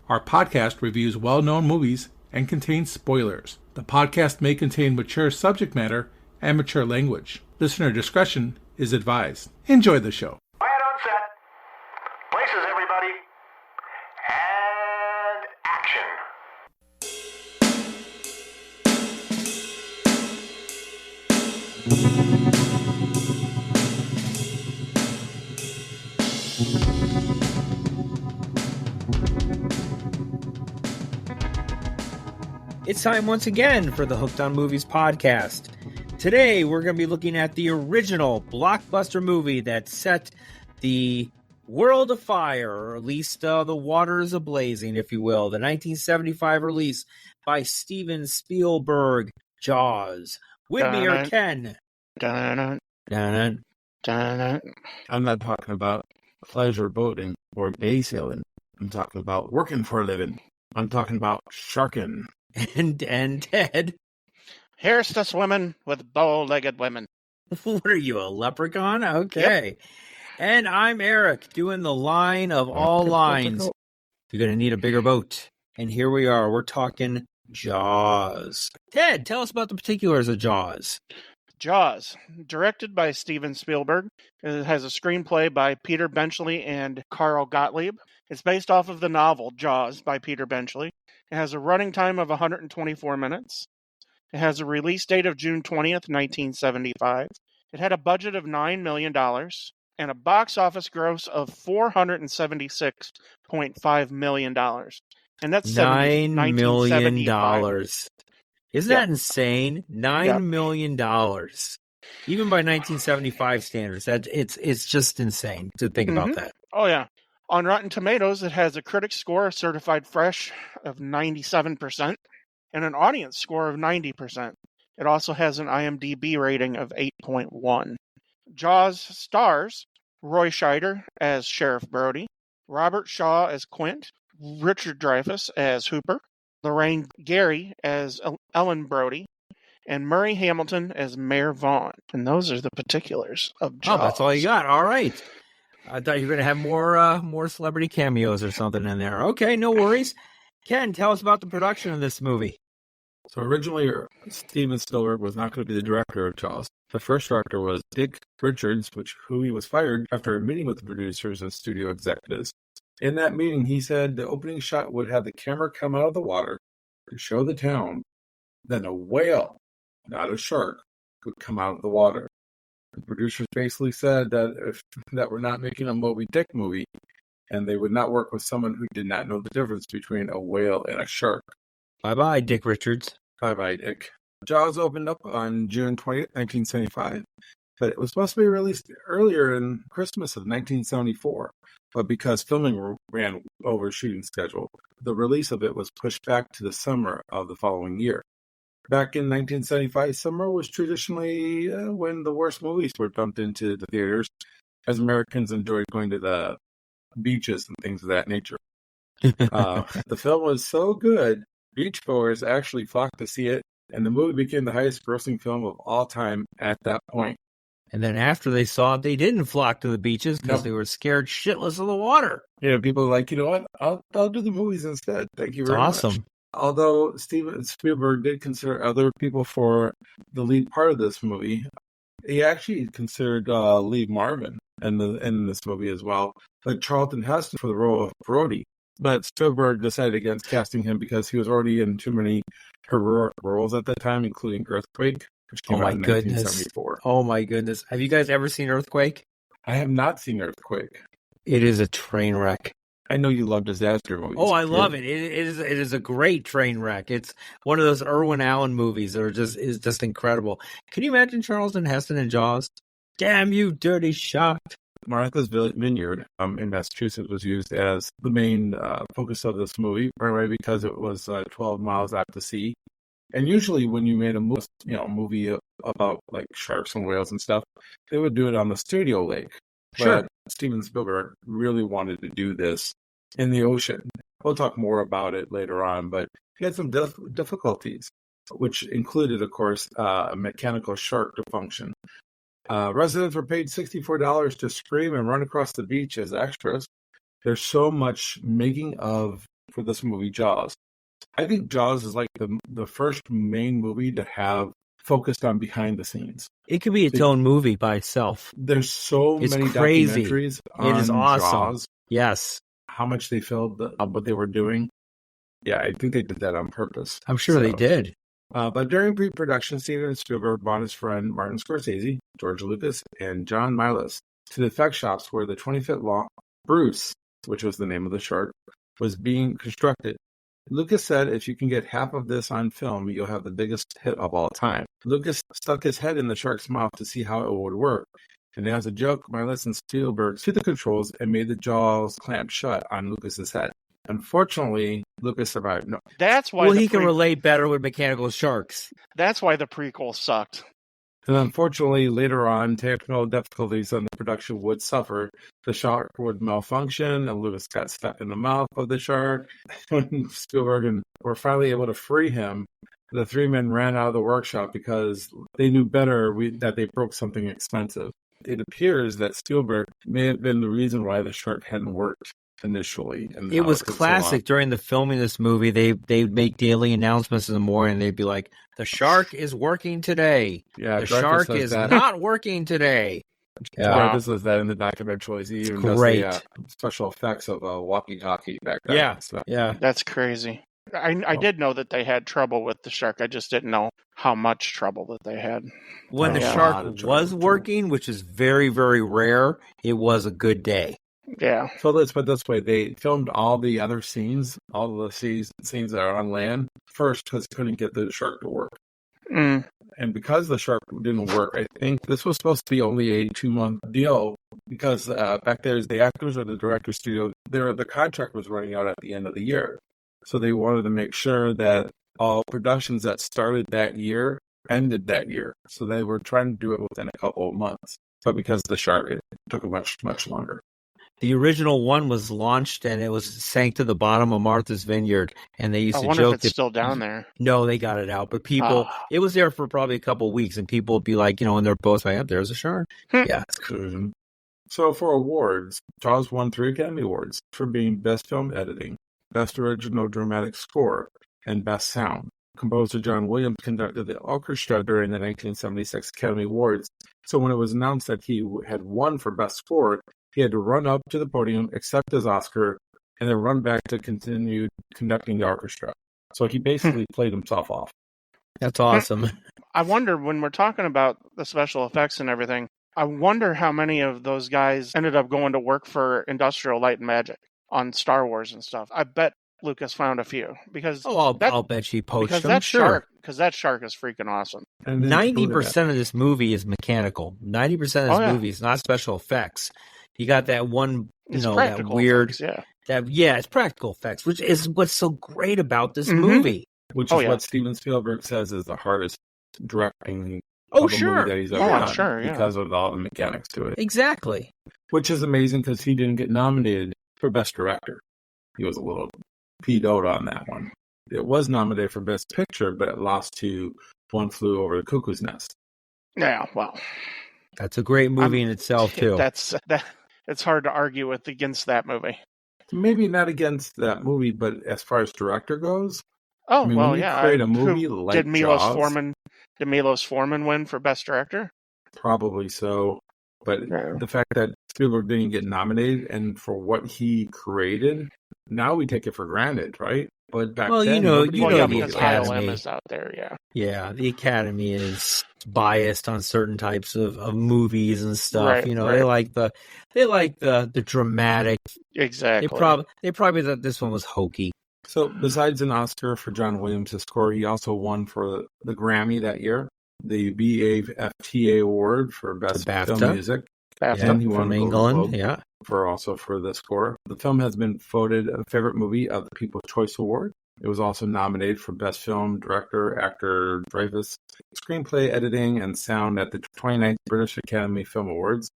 Our podcast reviews well-known movies and contains spoilers. The podcast may contain mature subject matter and mature language. Listener discretion is advised. Enjoy the show. Quiet on set. Places, everybody. And action. It's time once again for the Hooked on Movies podcast. Today we're going to be looking at the original blockbuster movie that set the world afire, or at least the waters ablazing, if you will. The 1975 release by Steven Spielberg, Jaws. With me are Ken. I'm not talking about pleasure boating or day sailing. I'm talking about working for a living. I'm talking about sharking. And Ted. Here's to swimming with bow-legged women. What are you, a leprechaun? Okay. Yep. And I'm Eric, doing the line of all lines. You're going to need a bigger boat. And here we are. We're talking Jaws. Ted, tell us about the particulars of Jaws. Jaws, directed by Steven Spielberg. It has a screenplay by Peter Benchley and Carl Gottlieb. It's based off of the novel Jaws by Peter Benchley. It has a running time of 124 minutes. It has a release date of June 20th, 1975. It had a budget of $9 million and a box office gross of $476.5 million. And that's $9 million. Isn't that insane? $9 million. Even by 1975 standards, it's just insane to think about that. Oh, yeah. On Rotten Tomatoes, it has a critic score certified fresh of 97% and an audience score of 90%. It also has an IMDb rating of 8.1. Jaws stars Roy Scheider as Sheriff Brody, Robert Shaw as Quint, Richard Dreyfuss as Hooper, Lorraine Gary as Ellen Brody, and Murray Hamilton as Mayor Vaughn. And those are the particulars of Jaws. Oh, that's all you got. All right. I thought you were going to have more celebrity cameos or something in there. Okay, no worries. Ken, tell us about the production of this movie. So originally, Steven Spielberg was not going to be the director of Jaws. The first director was Dick Richards, who he was fired after a meeting with the producers and studio executives. In that meeting, he said the opening shot would have the camera come out of the water to show the town. Then a whale, not a shark, would come out of the water. The producers basically said that we're not making a Moby Dick movie, and they would not work with someone who did not know the difference between a whale and a shark. Bye-bye, Dick Richards. Bye-bye, Dick. Jaws opened up on June 20th, 1975, but it was supposed to be released earlier in Christmas of 1974. But because filming ran over shooting schedule, the release of it was pushed back to the summer of the following year. Back in 1975, summer was traditionally when the worst movies were dumped into the theaters, as Americans enjoyed going to the beaches and things of that nature. The film was so good, beachgoers actually flocked to see it, and the movie became the highest-grossing film of all time at that point. And then after they saw it, they didn't flock to the beaches because they were scared shitless of the water. Yeah, people were like, you know what? I'll do the movies instead. Thank you very much. Awesome. Although Steven Spielberg did consider other people for the lead part of this movie, he actually considered Lee Marvin in this movie as well, but Charlton Heston for the role of Brody. But Spielberg decided against casting him because he was already in too many heroic roles at that time, including Earthquake, which came out in 1974. Oh my goodness. Have you guys ever seen Earthquake? I have not seen Earthquake. It is a train wreck. I know you love disaster movies. Oh, I love it. It is a great train wreck. It's one of those Irwin Allen movies that is just incredible. Can you imagine Charlton Heston in Jaws? Damn you, dirty shot. Martha's Vineyard in Massachusetts was used as the main focus of this movie, primarily because it was 12 miles out to sea. And usually when you made a movie about like sharks and whales and stuff, they would do it on the studio lake. Sure. But Steven Spielberg really wanted to do this in the ocean. We'll talk more about it later on, but he had some difficulties, which included, of course, a mechanical shark to function. Residents were paid $64 to scream and run across the beach as extras. There's so much making of for this movie, Jaws. I think Jaws is like the first main movie to have focused on behind the scenes. It could be its own movie by itself. There's so It's many crazy. documentaries It on is awesome. Jaws, Yes. how much they filmed, what they were doing. Yeah, I think they did that on purpose. I'm sure they did. But during pre-production, Steven Spielberg brought his friend Martin Scorsese, George Lucas, and John Milius to the effect shops where the 20-foot long Bruce, which was the name of the shark, was being constructed. Lucas said, if you can get half of this on film, you'll have the biggest hit of all time. Lucas stuck his head in the shark's mouth to see how it would work. And as a joke, Milius and Spielberg took the controls and made the jaws clamp shut on Lucas's head. Unfortunately, Lucas survived. No. That's why. Well, he can relate better with mechanical sharks. That's why the prequel sucked. And unfortunately, later on, technical difficulties on the production would suffer. The shark would malfunction, and Lucas got stuck in the mouth of the shark. When Spielberg were finally able to free him, the three men ran out of the workshop because they knew better that they broke something expensive. It appears that Spielberg may have been the reason why the shark hadn't worked initially. And it was classic. During the filming of this movie, they'd make daily announcements in the morning. They'd be like, the shark is working today. Yeah, the Dreyfuss shark says is that. not working today. Yeah, this was that in the documentary. He even great. does the special effects of walkie-talkie back then. Yeah, So. yeah. That's crazy. I did know that they had trouble with the shark. I just didn't know how much trouble that they had. When the shark was working, which is very, very rare, it was a good day. Yeah. So let's put it this way. They filmed all the other scenes, all the scenes that are on land, first because they couldn't get the shark to work. Mm. And because the shark didn't work, I think this was supposed to be only a 2-month deal because back there, the actors or the director's studio, the contract was running out at the end of the year. So they wanted to make sure that all productions that started that year ended that year. So they were trying to do it within a couple of months. But because of the shark, it took much, much longer. The original one was launched and it was sank to the bottom of Martha's Vineyard. And they used to wonder joke if it's still down there. No, they got it out. But people, it was there for probably a couple of weeks, and people would be like, in their boats, like, there's a shark. Yeah. So for awards, Jaws won 3 Academy Awards for being Best Film Editing, Best Original Dramatic Score, and Best Sound. Composer John Williams conducted the orchestra during the 1976 Academy Awards. So when it was announced that he had won for Best Score, he had to run up to the podium, accept his Oscar, and then run back to continue conducting the orchestra. So he basically played himself off. That's awesome. I wonder, when we're talking about the special effects and everything, I wonder how many of those guys ended up going to work for Industrial Light and Magic on Star Wars and stuff. I bet Lucas found a few because I'll bet she poached because them. that Sure. shark, because that shark is freaking awesome. 90% of this movie is mechanical. 90% of this movie is not special effects. You got that one, that weird, effects, yeah. It's practical effects, which is what's so great about this movie. Which is what Steven Spielberg says is the hardest directing movie that he's ever done. Sure, yeah. Because of all the mechanics to it. Exactly. Which is amazing because he didn't get nominated for Best Director. He was a little peed-out on that one. It was nominated for Best Picture, but it lost to One Flew Over the Cuckoo's Nest. Yeah, well. That's a great movie in itself, too. It's hard to argue against that movie. Maybe not against that movie, but as far as director goes, Oh, when you create a movie like did Milos Jaws, Forman win for Best Director? Probably so. But the fact that Spielberg didn't get nominated and for what he created, now we take it for granted, right? But back then, the Academy is out there, yeah. Yeah, the Academy is biased on certain types of movies and stuff. Right, they like the dramatic. Exactly. They probably thought this one was hokey. So besides an Oscar for John Williams' score, he also won for the Grammy that year, the BAFTA Award for Best Film Music. And he won from England, for the score. The film has been voted a favorite movie of the People's Choice Award. It was also nominated for Best Film, Director, Actor, Dreyfuss, Screenplay, Editing, and Sound at the 29th British Academy Film Awards,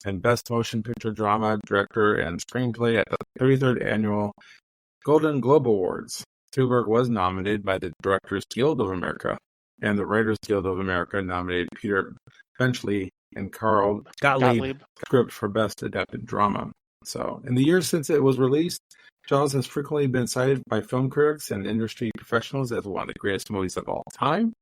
and Best Motion Picture Drama, Director, and Screenplay at the 33rd Annual Golden Globe Awards. Spielberg was nominated by the Directors Guild of America, and the Writers Guild of America nominated Peter Benchley and Carl Gottlieb script for Best Adapted Drama. So, in the years since it was released, Jaws has frequently been cited by film critics and industry professionals as one of the greatest movies of all time.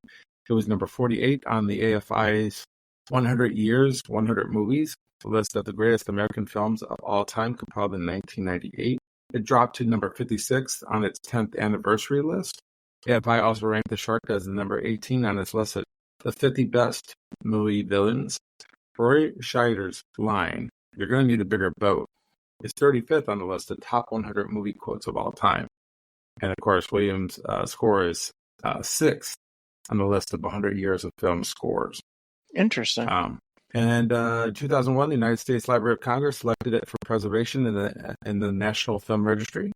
It was number 48 on the AFI's 100 Years, 100 Movies, a list of the greatest American films of all time, compiled in 1998. It dropped to number 56 on its 10th anniversary list. AFI also ranked The Shark as number 18 on its list of the 50 best movie villains. Roy Scheider's line, "You're going to need a bigger boat," is 35th on the list of top 100 movie quotes of all time. And of course, Williams' score is 6th on the list of 100 years of film scores. Interesting. And in 2001, the United States Library of Congress selected it for preservation in the National Film Registry,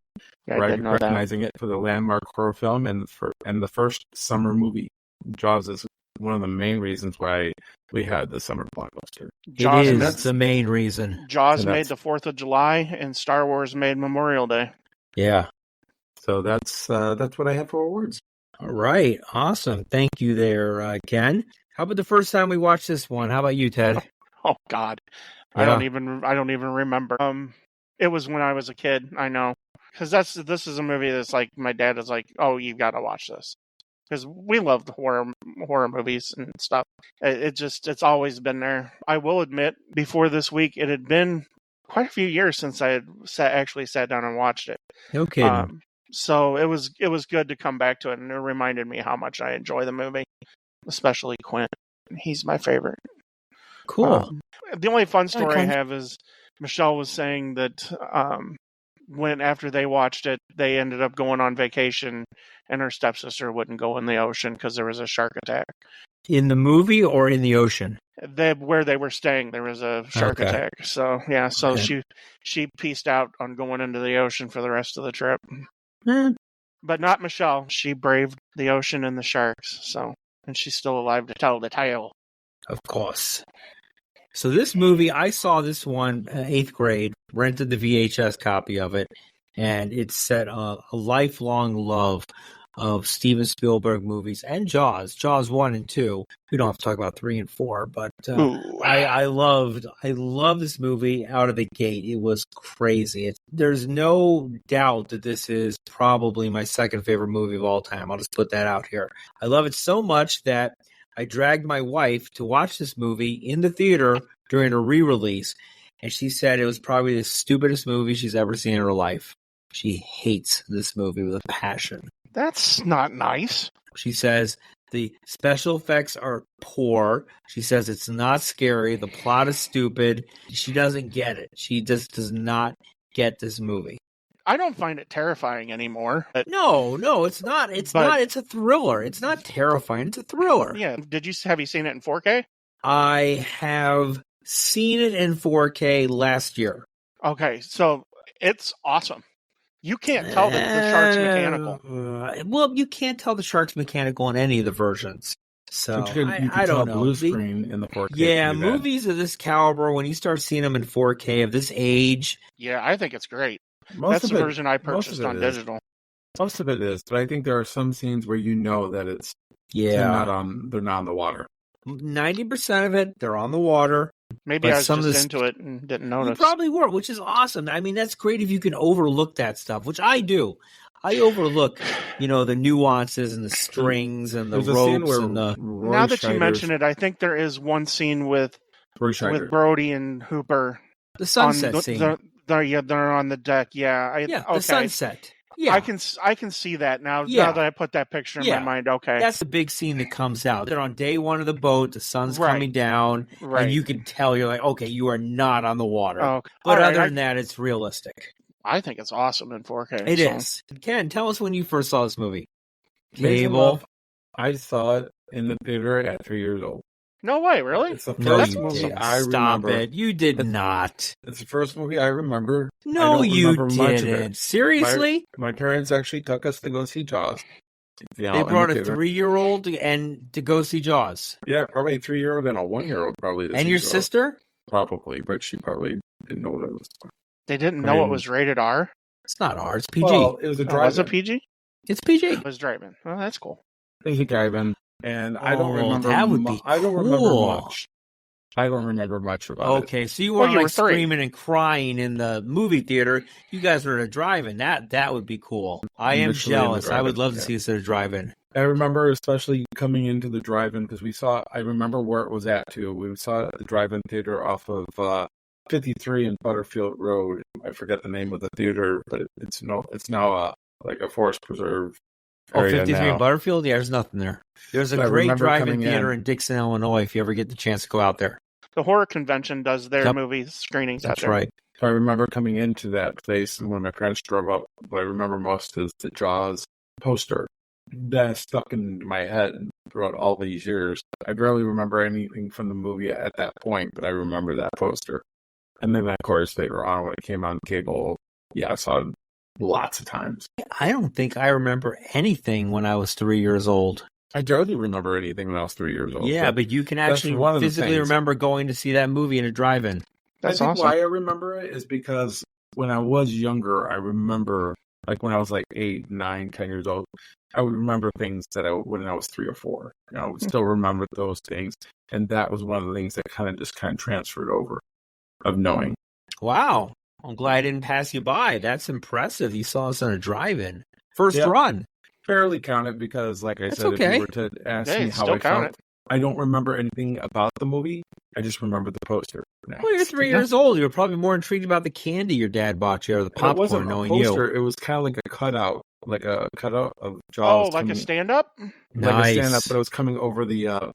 Yeah, I didn't know that. recognizing it for the landmark horror film and the first summer movie. Jaws is one of the main reasons why we had the summer blockbuster. Jaws, It is the main reason. Jaws So made the 4th of July, and Star Wars made Memorial Day. Yeah. So that's what I have for awards. All right. Awesome. Thank you there, Ken. How about the first time we watched this one? How about you, Ted? Oh God, Yeah. I don't even remember. It was when I was a kid. I know, because this is a movie that's like my dad is like, oh, you got to watch this, because we love the horror movies and stuff. It's always been there. I will admit, before this week, it had been quite a few years since I had actually sat down and watched it. No kidding. So it was good to come back to it, and it reminded me how much I enjoy the movie, especially Quint. He's my favorite. Cool. The only fun story I have is Michelle was saying that when after they watched it, they ended up going on vacation, and her stepsister wouldn't go in the ocean because there was a shark attack. In the movie or in the ocean? Where they were staying, there was a shark attack. So yeah, she pieced out on going into the ocean for the rest of the trip. But not Michelle. She braved the ocean and the sharks. So, and she's still alive to tell the tale. Of course. So this movie, I saw this one 8th grade, rented the VHS copy of it, and it set a lifelong love of Steven Spielberg movies and Jaws 1 and 2. We don't have to talk about 3 and 4, but I love this movie out of the gate. It was crazy. There's no doubt that this is probably my second favorite movie of all time. I'll just put that out here. I love it so much that I dragged my wife to watch this movie in the theater during a re-release, and she said it was probably the stupidest movie she's ever seen in her life. She hates this movie with a passion. That's not nice. She says the special effects are poor. She says it's not scary. The plot is stupid. She doesn't get it. She just does not get this movie. I don't find it terrifying anymore. No, it's not. It's a thriller. It's not terrifying. It's a thriller. Yeah. Have you seen it in 4K? I have seen it in 4K last year. Okay, so it's awesome. You can't tell that the shark's mechanical. Well, you can't tell the shark's mechanical in any of the versions. So But you can I tell don't know. blue screen in the 4K. Yeah, movies of this caliber, when you start seeing them in 4K of this age. Yeah, I think it's great. Most That's of the it- version I most of purchased it on is. digital. Most of it is, but I think there are some scenes where you know that they're not on the water. 90% of it, they're on the water. Maybe But I was some of just the into it and didn't You notice. probably were, which is awesome. I mean, that's great if you can overlook that stuff, which I do. I overlook, the nuances and the strings and the There's a scene ropes where and the. Roy Now that you Scheider's- mention it, I think there is one scene with Roy Scheider. Brody and Hooper. The sunset scene. They're on the deck. Yeah. The okay. sunset. Yeah, I can see that now. Yeah. Now that I put that picture in Yeah. my mind. Okay. that's the big scene that comes out. They're on day one of the boat. The sun's Right. coming down, Right. and you can tell you're like, okay, you are not on the water. Oh, But all right, other than that, it's realistic. I think it's awesome in 4K. It so. is. Ken, tell us when you first saw this movie. Amazing Cable. Love, I saw it in the theater at 3 years old. No way, really? It's the No, first you movie didn't. I Stop remember. it. You did not. It's the first movie I remember. I No, don't you remember much of it. didn't. Seriously? My parents actually took us to go see Jaws. They brought a 3-year-old and to go see Jaws. Yeah, probably a 3-year-old and a 1-year-old probably. to And see your Jaws. sister? Probably, but she probably didn't know what it was. They didn't know it was rated R. It's not R. It's PG. Well, it was a Oh, was drive-in. it PG? It's PG. It was drive-in. Oh, that's cool. I think a drive-in. And I don't Oh, remember. that would be I don't remember cool. much. I don't remember much about it. Okay, so you Well, weren't you like were 3. screaming and crying in the movie theater. You guys were at a drive-in. That would be cool. I am Initially in the jealous. I would drive-in, love to see us at a drive-in. I remember especially coming into the drive-in because I remember where it was at too. We saw it at the drive-in theater off of 53 and Butterfield Road. I forget the name of the theater, but it's now like a forest preserve area 53 now. in Butterfield? Yeah, there's nothing there. There's a I great remember drive-in coming theater in. in Dixon, Illinois, if you ever get the chance to go out there. The horror convention does their Yep. movie screenings out That's there. right. So I remember coming into that place, and when my parents drove up, what I remember most is the Jaws poster that stuck in my head throughout all these years. I barely remember anything from the movie at that point, but I remember that poster. And then, of course, later on when it came on cable, yeah, I saw it lots of times. I don't think I remember anything when I was 3 years old. I barely remember anything when I was 3 years old. Yeah, but you can that's actually one of the physically things. remember going to see that movie in a drive-in. That's I think awesome. why I remember it is because when I was younger, I remember, like when I was like 8, 9, 10 years old, I would remember things that when I was 3 or 4. I would still remember those things. And that was one of the things that kind of transferred over of knowing. Wow. I'm glad I didn't pass you by. That's impressive. You saw us in a drive-in. First Yep. run. Fairly count it because, like I That's said, okay. if you were to ask Hey, me how still I count felt, I don't remember anything about the movie. I just remember the poster. Well, you're 3 years old. You're probably more intrigued about the candy your dad bought you or the It wasn't popcorn, a knowing poster. you. It was kind of like a cutout of Oh, Jaws. like a stand-up? like Nice. a stand-up, but it was coming over the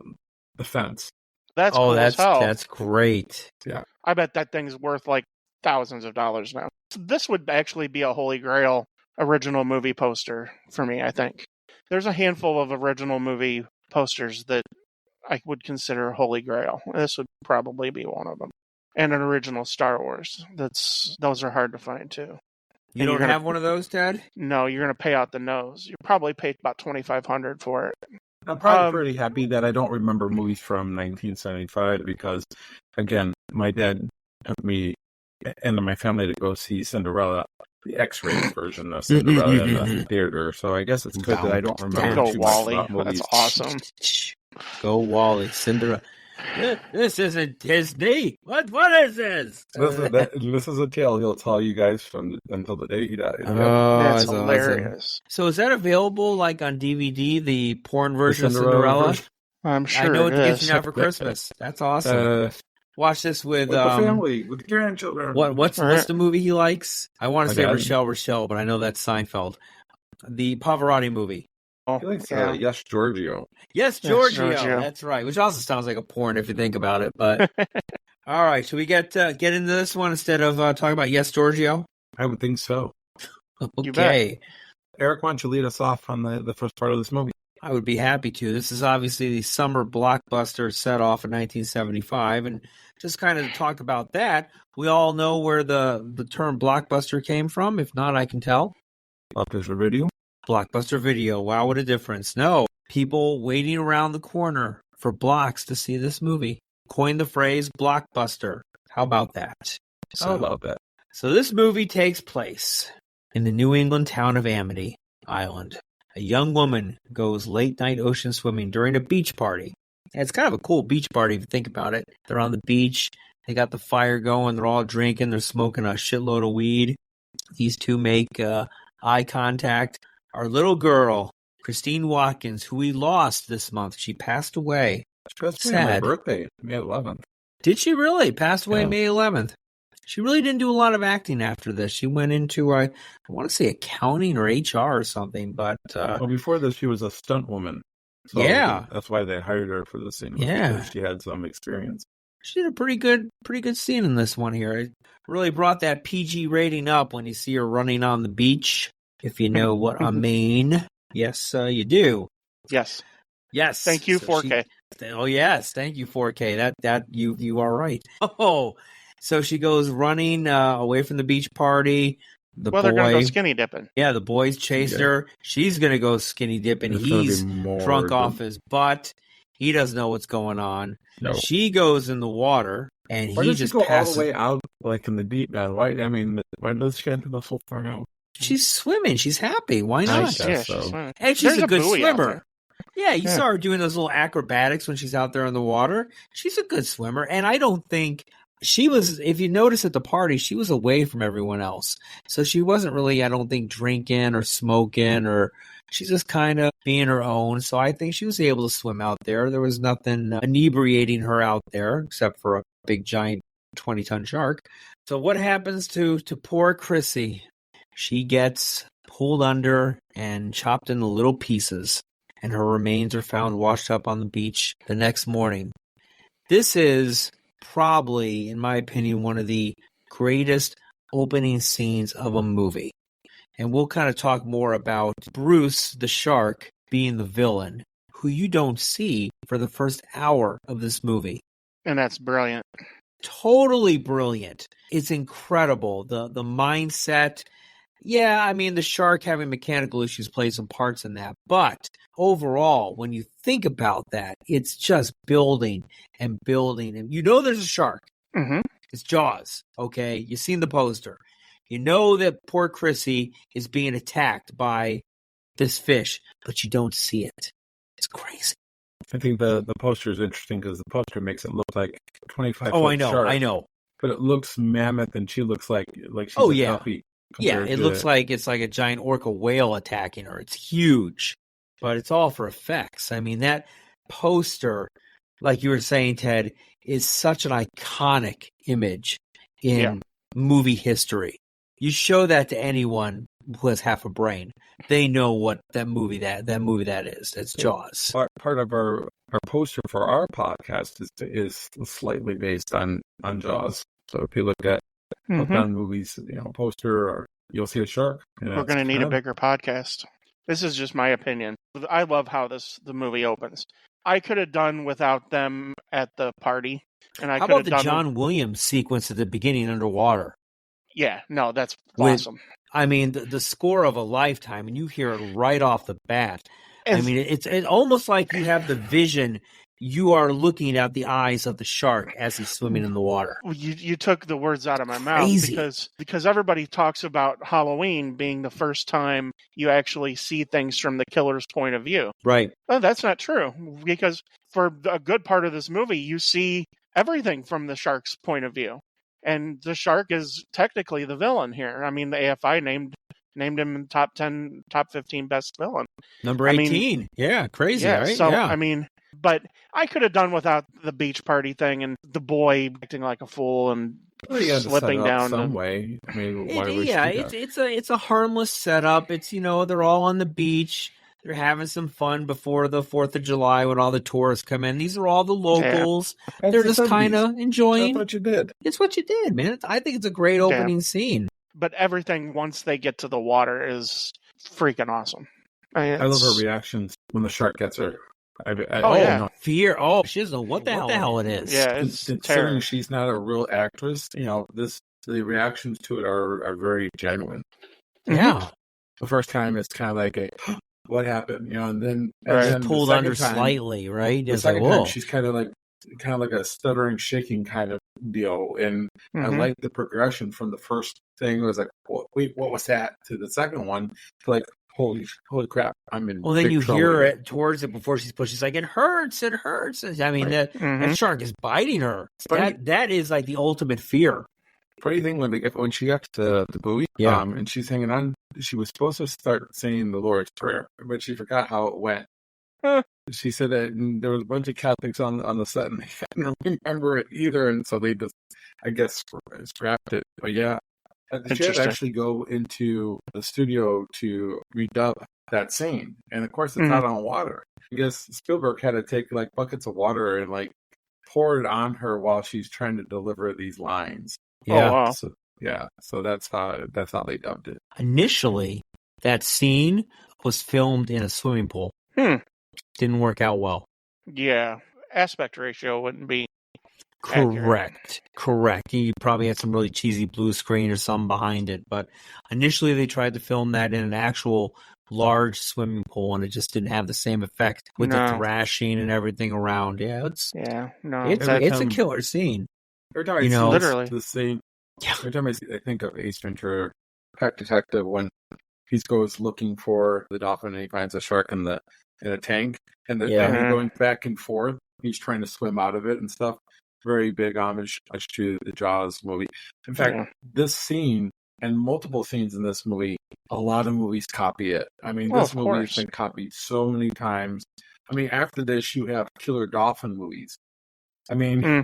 fence. That's Oh, cool as hell. that's great. I bet that thing's worth like thousands of dollars now. This would actually be a Holy Grail original movie poster for me, I think. There's a handful of original movie posters that I would consider Holy Grail. This would probably be one of them. And an original Star Wars. Those are hard to find too. You And don't you're gonna- have one of those, Dad? No, you're going to pay out the nose. You probably paid about $2,500 for it. I'm probably pretty happy that I don't remember movies from 1975 because, again, my dad took me and my family to go see Cinderella, the X-rated version of Cinderella in the theater. So I guess it's good that I don't remember Go too Wally. much about movies. That's awesome. Go Wally. Cinderella. This isn't Disney. What is this? This is a tale he'll tell you guys until the day he dies. Oh, That's awesome. hilarious. So is that available like on DVD, the porn version of Cinderella Cinderella? version? I'm sure I know it what to get is. you now for Christmas. That's awesome. Watch this with With the family, with the grandchildren. what's the movie he likes? I want to My say dad. Rochelle, but I know that's Seinfeld. The Pavarotti movie. He likes Yeah. Yes, Giorgio. Yes, Yes, Giorgio. Giorgio. That's right. Which also sounds like a porn if you think about it. But all right, should we get into this one instead of talking about Yes, Giorgio? I would think so. You bet. Okay, Eric, why don't you lead us off on the first part of this movie? I would be happy to. This is obviously the summer blockbuster set off in 1975, and just kind of to talk about that, we all know where the term blockbuster came from. If not, I can tell. Blockbuster Video. Blockbuster Video. Wow, what a difference. No, people waiting around the corner for blocks to see this movie. Coined the phrase blockbuster. How about that? How about that? So this movie takes place in the New England town of Amity Island. A young woman goes late-night ocean swimming during a beach party. And it's kind of a cool beach party if you think about it. They're on the beach. They got the fire going. They're all drinking. They're smoking a shitload of weed. These two make eye contact. Our little girl, Christine Watkins, who we lost this month, she passed away. That's my Sad. birthday, May 11th. Did she really? Passed away Yeah. May 11th. She really didn't do a lot of acting after this. She went into, I want to say, accounting or HR or something, but Well, before this, she was a stunt woman. So Yeah. that's why they hired her for the scene. Yeah. because she had some experience. she did a pretty good scene in this one here. It really brought that PG rating up when you see her running on the beach, if you know what I mean. Yes, you do. Yes. Yes. Thank you, So 4K. Oh yes, thank you, 4K. That you are right. Oh, so she goes running away from the beach party. The Well, they're going to go boy, skinny dipping. yeah, the boys chased Yeah. her. She's gonna go skinny dip, and There's gonna be he's more drunk than- off his butt. He doesn't know what's going on. No. She goes in the water, and Why he does she just go passes. all the way out, like in the deep end? Why does she get to the so far out? She's swimming. She's happy. Why I not? guess Yeah, so. she's swimming. And she's There's a good buoy out swimmer. Yeah, you saw her doing those little acrobatics when she's out there in the water. She's a good swimmer, and I don't think she was, if you notice at the party, she was away from everyone else. So she wasn't really, I don't think, drinking or smoking, or she's just kind of being her own. So I think she was able to swim out there. There was nothing inebriating her out there except for a big, giant 20-ton shark. So what happens to poor Chrissy? She gets pulled under and chopped into little pieces, and her remains are found washed up on the beach the next morning. This is probably, in my opinion, one of the greatest opening scenes of a movie. And we'll kind of talk more about Bruce the shark being the villain, who you don't see for the first hour of this movie. And that's brilliant. Totally brilliant. It's incredible. The mindset. Yeah, I mean, the shark having mechanical issues plays some parts in that. But overall, when you think about that, it's just building and building. And you know there's a shark. Mm-hmm. It's Jaws, okay? You've seen the poster. You know that poor Chrissy is being attacked by this fish, but you don't see it. It's crazy. I think the poster is interesting because the poster makes it look like a 25 Oh, foot I know, shark. I know. But it looks mammoth, and she looks like she's Oh, a yeah. puppy. Yeah, compared it to- looks like it's like a giant orca whale attacking her. It's huge, but it's all for effects. I mean, that poster, like you were saying, Ted, is such an iconic image in movie history. You show that to anyone who has half a brain, they know what that movie that is. It's Jaws. part of our poster for our podcast is slightly based on Jaws. So if you look at on movies, poster, or you'll see a shark. We're going to need a bigger podcast. This is just my opinion. I love how the movie opens. I could have done without them at the party, and I How could about have the done. John Williams sequence at the beginning underwater? Yeah, no, that's With- awesome. I mean, the score of a lifetime, and you hear it right off the bat. I And- mean, it's almost like you have the vision. You are looking at the eyes of the shark as he's swimming in the water. You took the words out of my Crazy. mouth because everybody talks about Halloween being the first time you actually see things from the killer's point of view. Right. Well, that's not true, because for a good part of this movie, you see everything from the shark's point of view. And the shark is technically the villain here. I mean, the AFI named him top 10, top 15 best villain. Number 18. Yeah, crazy, Yeah, right? so, yeah. I mean, but I could have done without the beach party thing and the boy acting like a fool and Well, you had to slipping set it up down. some way. I mean, why would Yeah, you do that? it's a harmless setup. It's, they're all on the beach. They're having some fun before the 4th of July when all the tourists come in. These are all the locals. That's They're the just 70s. kind of enjoying. That's what you did. It's what you did, man. I think it's a great opening scene. But everything once they get to the water is freaking awesome. I love her reactions when the shark gets her. Yeah. Fear. Oh, she doesn't know what the hell it is. Yeah, it's Considering terrible. she's not a real actress, the reactions to it are very genuine. Yeah. The first time it's kind of like what happened, and then Right. and then Pulled the under second time, slightly, right? The It's like, second time whoa. she's kind of like a stuttering, shaking kind of deal, and I Mhm. like the progression from the first thing. It was like, wait, what was that? To the second one, to like, holy crap, I'm in. Well, then big you trouble hear here. it towards it before she's pushed. She's like, it hurts. I mean, that Mhm. shark is biting her. But- That is like the ultimate fear. Funny thing when she got to the buoy, Yeah. and she's hanging on, she was supposed to start saying the Lord's Prayer, but she forgot how it went. Huh. She said that there was a bunch of Catholics on the set, and they didn't remember it either, and so they just, I guess, scrapped it. But yeah, and she had to Interesting. actually go into the studio to redub that scene, and of course it's Mhm. out on water. I guess Spielberg had to take like buckets of water and like pour it on her while she's trying to deliver these lines. Yeah. Oh, wow. So that's how they dubbed it. Initially, that scene was filmed in a swimming pool. Didn't work out well. Yeah. Aspect ratio wouldn't be accurate. Correct. You probably had some really cheesy blue screen or something behind it, but initially they tried to film that in an actual large swimming pool, and it just didn't have the same effect with the No. thrashing and everything around. Yeah, it's No. it's every a time- killer scene. Every time I You see know, literally. the scene, Yeah. every time I think of Ace Ventura, Pet Detective, when he goes looking for the dolphin and he finds a shark in the in a tank, and the Yeah. and going back and forth. He's trying to swim out of it and stuff. Very big homage to the Jaws movie. In fact, this scene and multiple scenes in this movie, a lot of movies copy it. I mean, this movie has been copied so many times. I mean, after this, you have killer dolphin movies. I mean,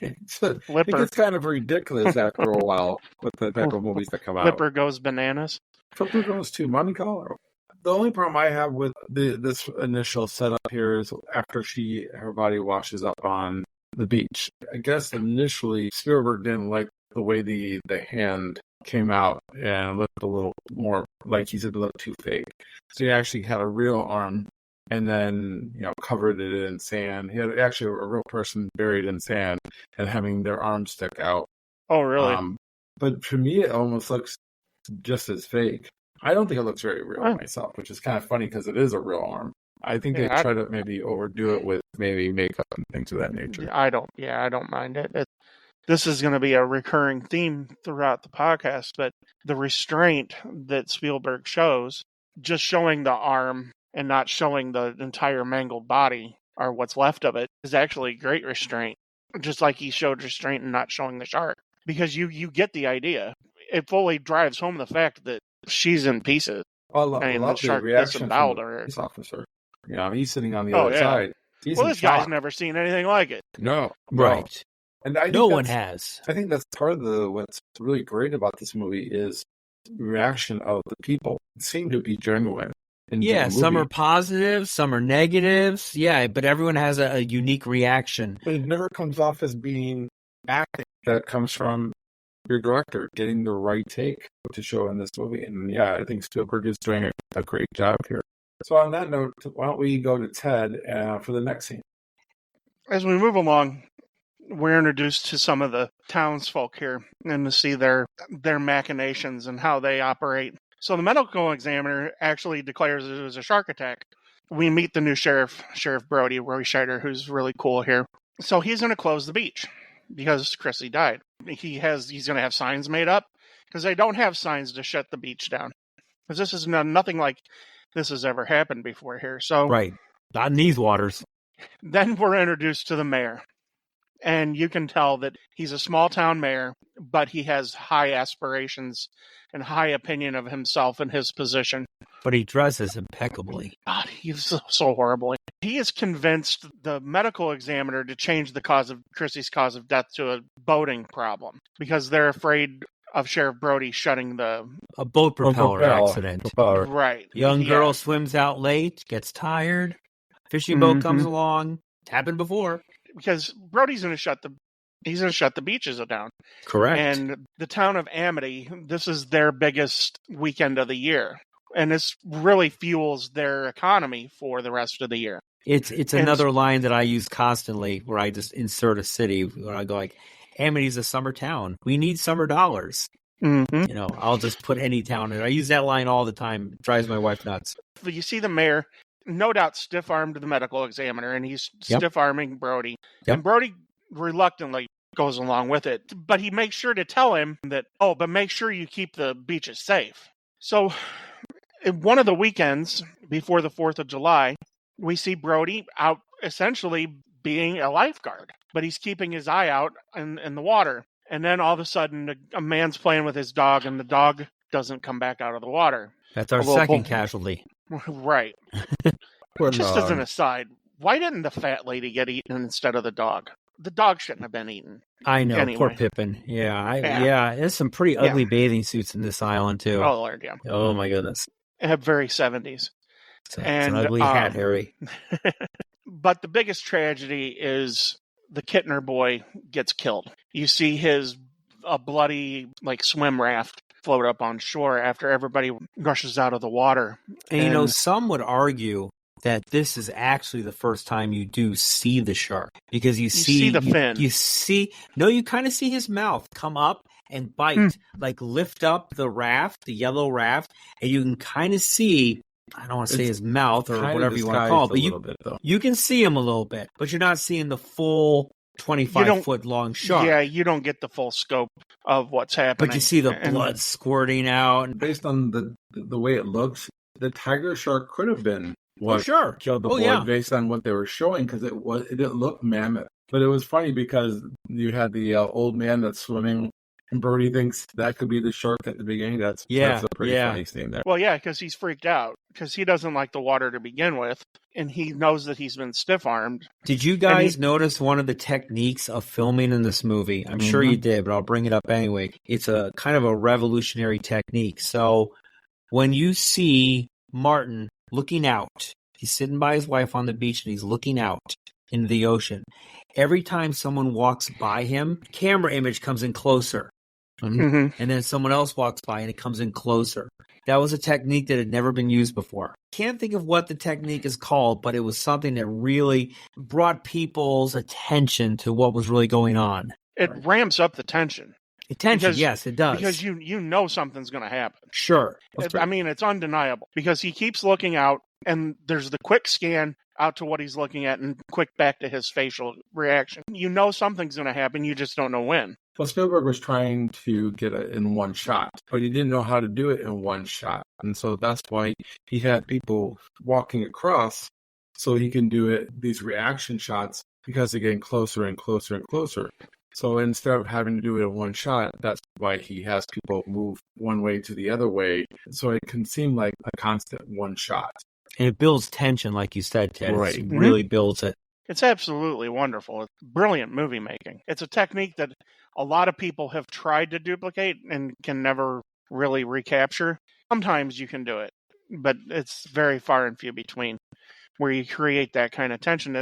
it gets kind of ridiculous after a while with the type of movies that come out. Flipper Goes Bananas. Flipper Goes to Monte Carlo. The only problem I have with this initial setup here is after her body washes up on the beach. I guess initially Spielberg didn't like the way the hand came out and looked a little more, like he said, a little too fake. So he actually had a real arm and then, covered it in sand. He had actually a real person buried in sand and having their arms stick out. Oh, really? But for me, it almost looks just as fake. I don't think it looks very real myself, which is kind of funny because it is a real arm. I think they try to maybe overdo it with maybe makeup and things of that nature. I don't mind it. This is going to be a recurring theme throughout the podcast, but the restraint that Spielberg shows, just showing the arm and not showing the entire mangled body or what's left of it, is actually great restraint. Just like he showed restraint and not showing the shark. Because you get the idea. It fully drives home the fact that she's in pieces. Well, I love the reaction from the police officer. He's sitting on the other side. This guy's never seen anything like it. No. Right. And I think no one has. I think that's part of what's really great about this movie is the reaction of the people. It seemed to be genuine. Some are positive, some are negatives. Yeah, but everyone has a unique reaction. But it never comes off as being acting. That comes from your director getting the right take to show in this movie. And I think Spielberg is doing a great job here. So on that note, why don't we go to Ted for the next scene? As we move along, we're introduced to some of the townsfolk here and to see their machinations and how they operate. So the medical examiner actually declares it was a shark attack. We meet the new sheriff, Sheriff Brody, Roy Scheider, who's really cool here. So he's going to close the beach because Chrissy died. He's going to have signs made up because they don't have signs to shut the beach down. Because this is nothing like this has ever happened before here. So right, not in these waters. Then we're introduced to the mayor. And you can tell that he's a small town mayor, but he has high aspirations and high opinion of himself and his position. But he dresses impeccably. God, he's so horrible. He is convinced the medical examiner to change Chrissy's cause of death to a boating problem because they're afraid of Sheriff Brody shutting a boat propeller accident. Right. Young girl swims out late, gets tired. Fishing boat comes along. It's happened before. Because Brody's going to shut the beaches down. Correct. And the town of Amity, this is their biggest weekend of the year. And this really fuels their economy for the rest of the year. It's another line that I use constantly where I just insert a city where I go like, Amity's a summer town. We need summer dollars. Mm-hmm. I'll just put any town in. I use that line all the time. It drives my wife nuts. You see the mayor, no doubt stiff-armed the medical examiner, and he's stiff-arming Brody. Yep. And Brody reluctantly goes along with it. But he makes sure to tell him that, but make sure you keep the beaches safe. So one of the weekends before the 4th of July, we see Brody out essentially being a lifeguard. But he's keeping his eye out in the water. And then all of a sudden, a man's playing with his dog, and the dog doesn't come back out of the water. That's our second casualty. Right. Just as an aside, why didn't the fat lady get eaten instead of the dog? The dog shouldn't have been eaten. I know, anyway. Poor Pippin. Yeah, there's some pretty ugly bathing suits in this island, too. Oh, Lord, yeah. Oh, my goodness. Very 70s. It's an ugly hat, Harry. But the biggest tragedy is the Kittner boy gets killed. You see a bloody, swim raft float up on shore after everybody rushes out of the water. And some would argue that this is actually the first time you do see the shark because you see the fin. You kind of see his mouth come up and bite, lift up the raft, the yellow raft, and you can kind of see, I don't want to say his mouth or whatever you want to call it, but you can see him a little bit, but you're not seeing the full 25-foot long shark. Yeah, you don't get the full scope of what's happening. But you see the blood squirting out. Based on the way it looks, the tiger shark could have been what sure. killed the Oh, boy yeah. based on what they were showing, because it didn't look mammoth. But it was funny because you had the old man that's swimming, and Brody thinks that could be the shark at the beginning. That's a pretty funny scene there. Well, yeah, because he's freaked out because he doesn't like the water to begin with, and he knows that he's been stiff-armed. Did you guys notice one of the techniques of filming in this movie? I'm sure you did, but I'll bring it up anyway. It's a kind of a revolutionary technique. So when you see Martin looking out, he's sitting by his wife on the beach and he's looking out into the ocean. Every time someone walks by him, camera image comes in closer. And then someone else walks by and it comes in closer. That was a technique that had never been used before. Can't think of what the technique is called, but it was something that really brought people's attention to what was really going on. It ramps up the tension. Yes, it does. Because you know something's going to happen. Sure. It's undeniable because he keeps looking out, and there's the quick scan out to what he's looking at and quick back to his facial reaction. You know something's going to happen, you just don't know when. Well, Spielberg was trying to get it in one shot, but he didn't know how to do it in one shot. And so that's why he had people walking across so he can do these reaction shots, because they're getting closer and closer and closer. So instead of having to do it in one shot, that's why he has people move one way to the other way. So it can seem like a constant one shot. And it builds tension, like you said, Ted. Right. It really builds it. It's absolutely wonderful. It's brilliant movie making. It's a technique that a lot of people have tried to duplicate and can never really recapture. Sometimes you can do it, but it's very far and few between where you create that kind of tension.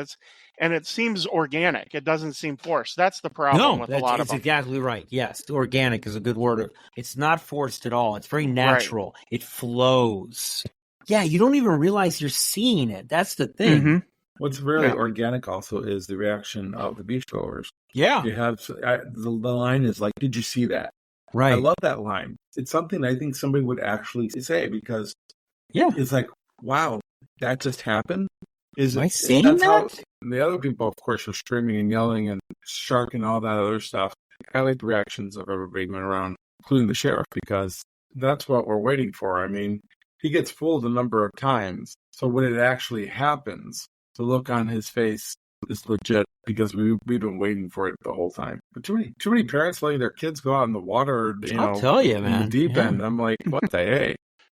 And it seems organic. It doesn't seem forced. That's the problem with a lot of them. That's exactly right. Yes, organic is a good word. It's not forced at all. It's very natural. Right. It flows. Yeah, you don't even realize you're seeing it. That's the thing. What's really organic also is the reaction of the beachgoers. Yeah. You have the line is like, "Did you see that?" Right. I love that line. It's something I think somebody would actually say, because it's like, wow, that just happened. Am I seeing that? And the other people, of course, are screaming and yelling and shark and all that other stuff. I like the reactions of everybody going around, including the sheriff, because that's what we're waiting for. I mean, he gets fooled a number of times. So when it actually happens, the look on his face is legit, because we've been waiting for it the whole time. But too many parents letting their kids go out in the water, I'll tell you, man. In the deep end. I'm like, what the hey?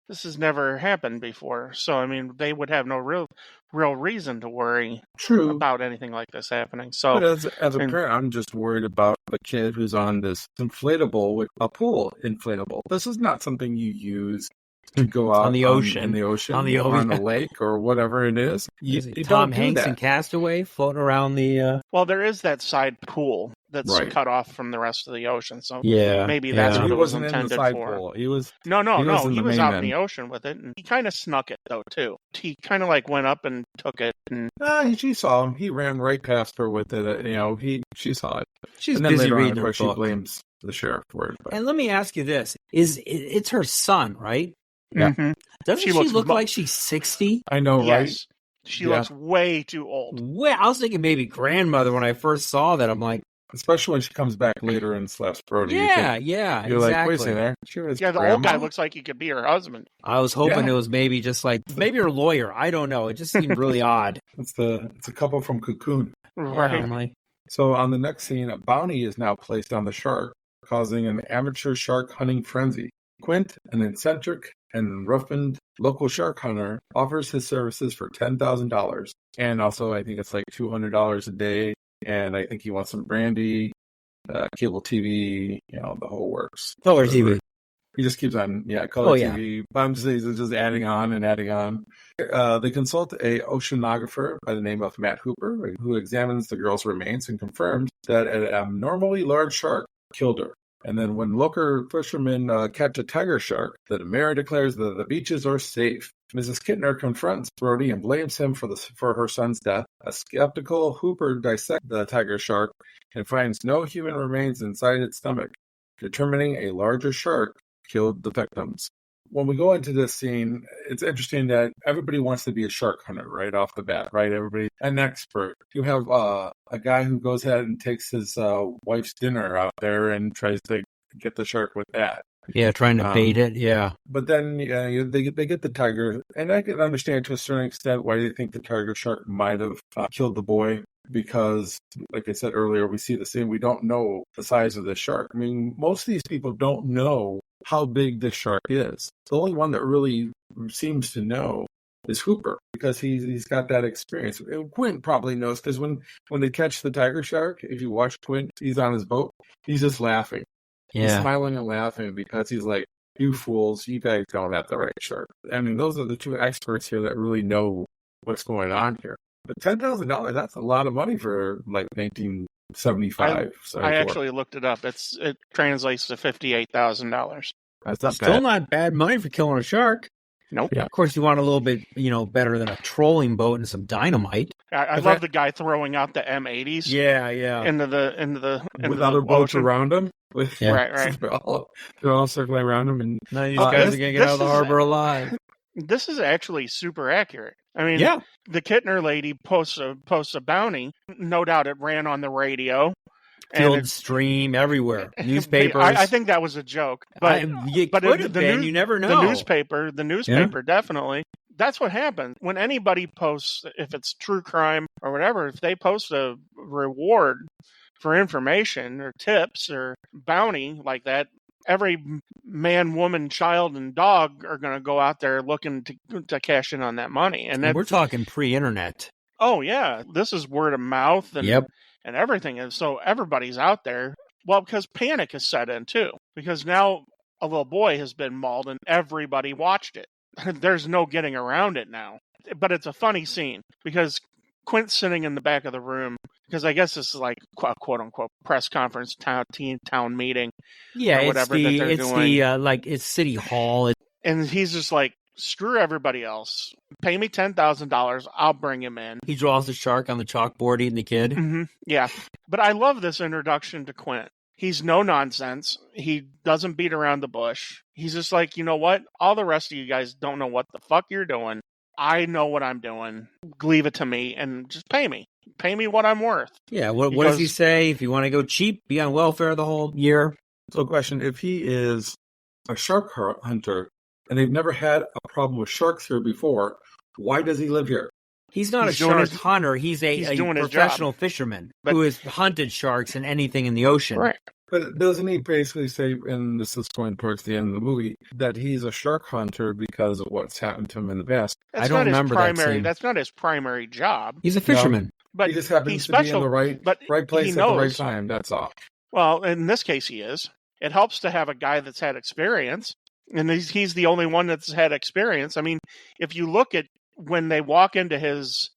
This has never happened before. So, I mean, they would have no real reason to worry about anything like this happening. So, but as a parent, I'm just worried about the kid who's on this inflatable, with a pool inflatable. This is not something you use to go out on the ocean, on the lake, or whatever it is. Tom Hanks and Castaway floating around the. Well, there is that side pool that's cut off from the rest of the ocean. So maybe that's what he it was wasn't intended in the side for. Pool. He was no. He was out in the ocean with it, and he kind of snuck it though too. He kind of like went up and took it. And she saw him. He ran right past her with it. She saw it. She's and then busy reading of her course, book. she blames the sheriff for it. But. And let me ask you this: it's her son, right? Yeah. Mm-hmm. Doesn't she look like she's 60? I know, right? She looks way too old. Well, I was thinking maybe grandmother when I first saw that. I'm like, especially when she comes back later and slaps Brody. You're exactly. Like, wait a second, the old guy looks like he could be her husband. I was hoping it was maybe just like her lawyer. I don't know. It just seemed really odd. It's a couple from Cocoon. Right. So on the next scene, a bounty is now placed on the shark, causing an amateur shark hunting frenzy. Quint, an eccentric and roughened local shark hunter, offers his services for $10,000. And also, I think it's like $200 a day. And I think he wants some brandy, cable TV, the whole works. Color TV. He just keeps on, color TV. But I'm just adding on and adding on. They consult a oceanographer by the name of Matt Hooper, who examines the girl's remains and confirms that an abnormally large shark killed her. And then when local fishermen catch a tiger shark, the mayor declares that the beaches are safe. Mrs. Kittner confronts Brody and blames him for her son's death. A skeptical Hooper dissects the tiger shark and finds no human remains inside its stomach, determining a larger shark killed the victims. When we go into this scene, it's interesting that everybody wants to be a shark hunter right off the bat, right? Everybody, an expert. You have a guy who goes ahead and takes his wife's dinner out there and tries to get the shark with that. Yeah, trying to bait it. Yeah. But then they get the tiger, and I can understand to a certain extent why they think the tiger shark might have killed the boy. Because, like I said earlier, we see the same. We don't know the size of the shark. I mean, most of these people don't know how big this shark is. The only one that really seems to know is Hooper, because he's got that experience. And Quint probably knows, because when they catch the tiger shark, if you watch Quint, he's on his boat, he's just laughing. Yeah. He's smiling and laughing because he's like, you fools, you guys don't have the right shark. I mean, those are the two experts here that really know what's going on here. But $10,000, that's a lot of money for like 1975. I actually looked it up. It translates to $58,000. That's not Still bad. not bad money for killing a shark. Nope. Yeah. Of course, you want a little bit, better than a trolling boat and some dynamite. I love the guy throwing out the M80s. Yeah, yeah. Into the With other boats ocean. around him. Yeah. Right. They're all circling around him. And None of these guys are going to get out of the this is- harbor alive. This is actually super accurate. I mean, Yeah. the Kittner lady posts a bounty. No doubt it ran on the radio. Field stream everywhere. Newspapers. I think that was a joke. But it but could it- have the been. news- You never know. The newspaper, definitely. That's what happens. When anybody posts, if it's true crime or whatever, if they post a reward for information or tips or bounty like that, every man, woman, child, and dog are going to go out there looking to cash in on that money. And we're talking pre-internet. oh, yeah, this is word of mouth and, Yep. and everything. And so everybody's out there. Well, because panic has set in too. Because now a little boy has been mauled and everybody watched it. There's no getting around it now. But it's a funny scene because Quint's sitting in the back of the room because I guess this is like a quote unquote press conference, town meeting. Yeah, or whatever that they're doing. it's City Hall. And he's just like, screw everybody else. Pay me $10,000. I'll bring him in. He draws the shark on the chalkboard eating the kid. Mm-hmm. Yeah. But I love this introduction to Quint. He's no nonsense. He doesn't beat around the bush. He's just like, you know what? All the rest of you guys don't know what the fuck you're doing. I know what I'm doing. Leave it to me and just pay me. Pay me what I'm worth. Yeah, what does he say? If you want to go cheap, be on welfare the whole year. So question, if he is a shark hunter and they've never had a problem with sharks here before, why does he live here? He's not He's a doing shark his- hunter. He's a doing his professional job. fisherman But- who has hunted sharks and anything in the ocean. Right. But doesn't he basically say, and this is going towards the end of the movie, that he's a shark hunter because of what's happened to him in the past? That's I don't not his remember that primary. scene. That's not his primary job. He's a fisherman. But He just happens he's to be in special. the right but place he at the right knows. time, that's all. Well, in this case, he is. It helps to have a guy that's had experience, and he's the only one that's had experience. I mean, if you look at when they walk into his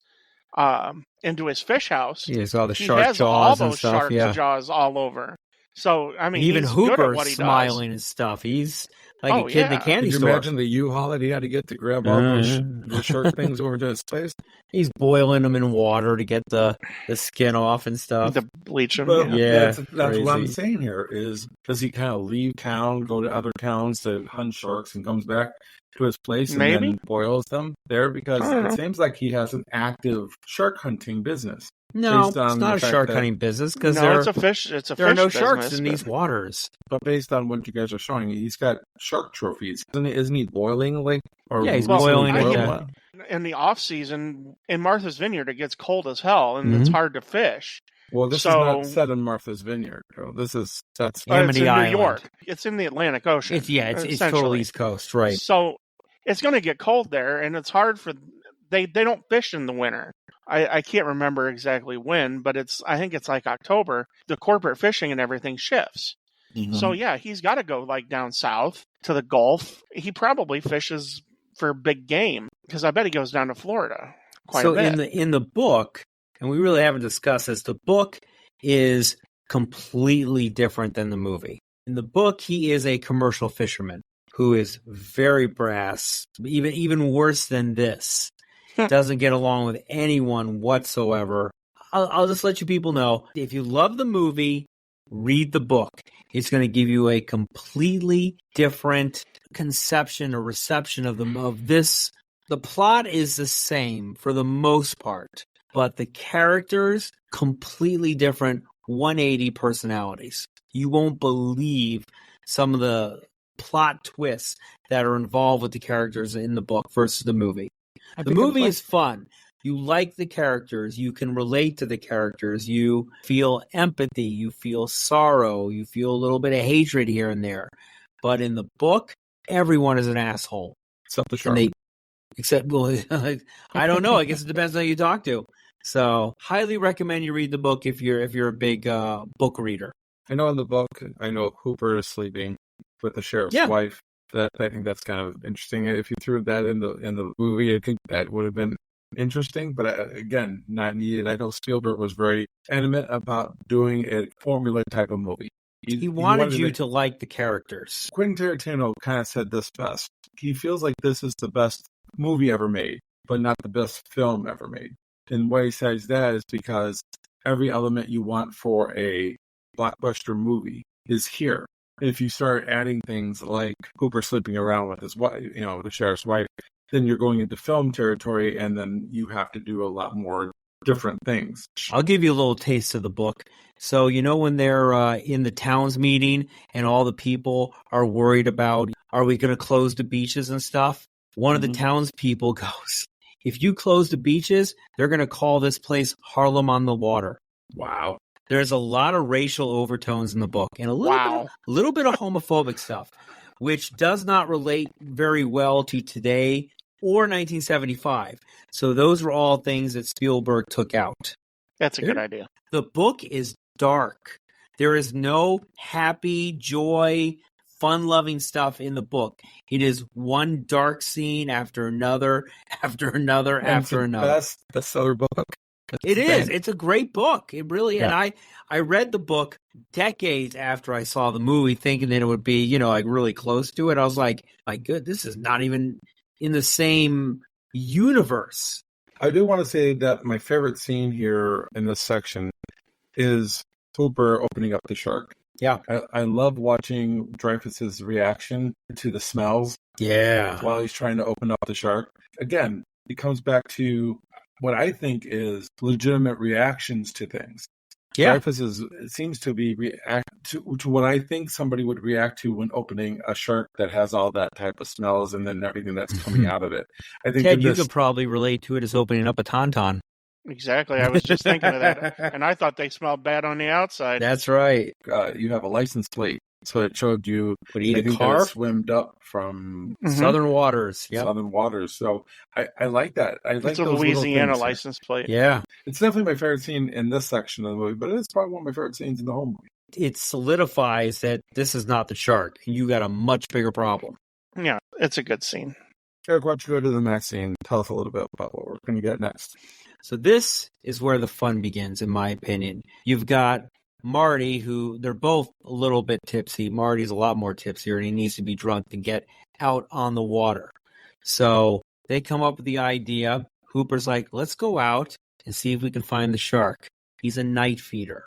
fish house, He has all the he shark has all jaws and those stuff. shark Yeah. jaws all over. So I mean, Even he's good at Hooper what he smiling and stuff. He's like Oh, a kid in the yeah. candy Could you store. imagine the U-Haul that he had to get to grab all the shark things over to his place? He's boiling them in water to get the skin off and does. stuff. The bleach him. Well, Yeah. that's what I'm crazy. saying here is, does he kind of leave town, go to other towns to hunt sharks and comes back to his place and Maybe. then boils them there? Because I don't know. it seems like he has an active shark hunting business. No, based on it's not the a fact shark that- hunting business because No, there it's a fish. It's a are fish no sharks business, in but- these waters. But based on what you guys are showing, he's got shark trophies. Isn't he boiling like? Or Yeah, he's recently boiling boiled it, one? In the off season in Martha's Vineyard, it gets cold as hell, and it's Mhm. hard to fish. Well, this So- is not set in Martha's Vineyard. Though. That's It's Amity in New Island. York. It's in the Atlantic Ocean. It's totally essentially. East Coast, right? So it's going to get cold there, and it's hard for they don't fish in the winter. I can't remember exactly when, but I think it's like October. The corporate fishing and everything shifts. Mm-hmm. So yeah, he's got to go like down south to the Gulf. He probably fishes for big game because I bet he goes down to Florida quite So a bit. in the book, and we really haven't discussed this, the book is completely different than the movie. In the book, he is a commercial fisherman who is very brass, even worse than this. Doesn't get along with anyone whatsoever. I'll just let you people know, if you love the movie, read the book. It's going to give you a completely different conception or reception of this. The plot is the same for the most part, but the characters completely different 180 personalities. You won't believe some of the plot twists that are involved with the characters in the book versus the movie. The movie is fun. You like the characters. You can relate to the characters. You feel empathy. You feel sorrow. You feel a little bit of hatred here and there. But in the book, everyone is an asshole. Except the shark. I don't know. I guess it depends on who you talk to. So, highly recommend you read the book if you're a big book reader. I know in the book, Hooper is sleeping with the sheriff's wife. I think that's kind of interesting. If you threw that in the movie, I think that would have been interesting. But again, not needed. I know Spielberg was very adamant about doing a formula type of movie. He wanted you to like the characters. Quentin Tarantino kind of said this best. He feels like this is the best movie ever made, but not the best film ever made. And why he says that is because every element you want for a blockbuster movie is here. If you start adding things like Hooper sleeping around with his wife, the sheriff's wife, then you're going into film territory, and then you have to do a lot more different things. I'll give you a little taste of the book. So, when they're in the towns meeting and all the people are worried about, are we going to close the beaches and stuff? One of the townspeople goes, if you close the beaches, they're going to call this place Harlem on the Water. Wow. There's a lot of racial overtones in the book and a little bit of homophobic stuff, which does not relate very well to today or 1975. So those were all things that Spielberg took out. That's a good idea. The book is dark. There is no happy, joy, fun-loving stuff in the book. It is one dark scene after another, after another, after another. Best bestseller book. It is. It's a great book. It really is. And I read the book decades after I saw the movie, thinking that it would be, like really close to it. I was like, my good, this is not even in the same universe. I do want to say that my favorite scene here in this section is Hooper opening up the shark. Yeah. I love watching Dreyfuss's reaction to the smells. Yeah. While he's trying to open up the shark. Again, it comes back to what I think is legitimate reactions to things. Yeah. Dreyfuss seems to be react to what I think somebody would react to when opening a shark that has all that type of smells and then everything that's coming out of it. I think Ted, you could probably relate to it as opening up a tauntaun. Exactly. I was just thinking of that. And I thought they smelled bad on the outside. That's right. You have a license plate. So it showed you would eat a car? Swimmed up from Southern waters. Yep. Southern waters. So I like that. I like it's a Louisiana license plate. Yeah. It's definitely my favorite scene in this section of the movie, but it's probably one of my favorite scenes in the whole movie. It solidifies that this is not the shark. You got a much bigger problem. Yeah, it's a good scene. Eric, why don't you go to the next scene? Tell us a little bit about what we're going to get next. So this is where the fun begins, in my opinion. You've got Marty, who they're both a little bit tipsy. Marty's a lot more tipsier, and he needs to be drunk to get out on the water. So they come up with the idea. Hooper's like, let's go out and see if we can find the shark. He's a night feeder.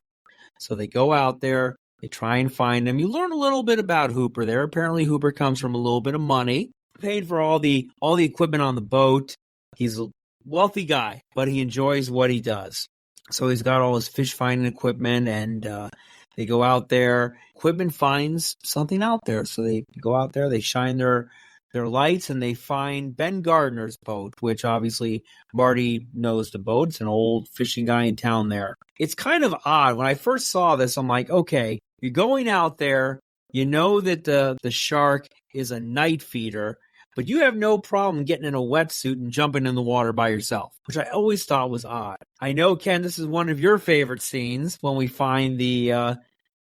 So they go out there. They try and find him. You learn a little bit about Hooper there. Apparently, Hooper comes from a little bit of money, paid for all the equipment on the boat. He's a wealthy guy, but he enjoys what he does. So he's got all his fish finding equipment, and they go out there. Equipment finds something out there. So they go out there, they shine their lights, and they find Ben Gardner's boat, which obviously Marty knows the boat. It's an old fishing guy in town there. It's kind of odd. When I first saw this, I'm like, okay, you're going out there. You know that the shark is a night feeder, but you have no problem getting in a wetsuit and jumping in the water by yourself, which I always thought was odd. I know, Ken, this is one of your favorite scenes when we find the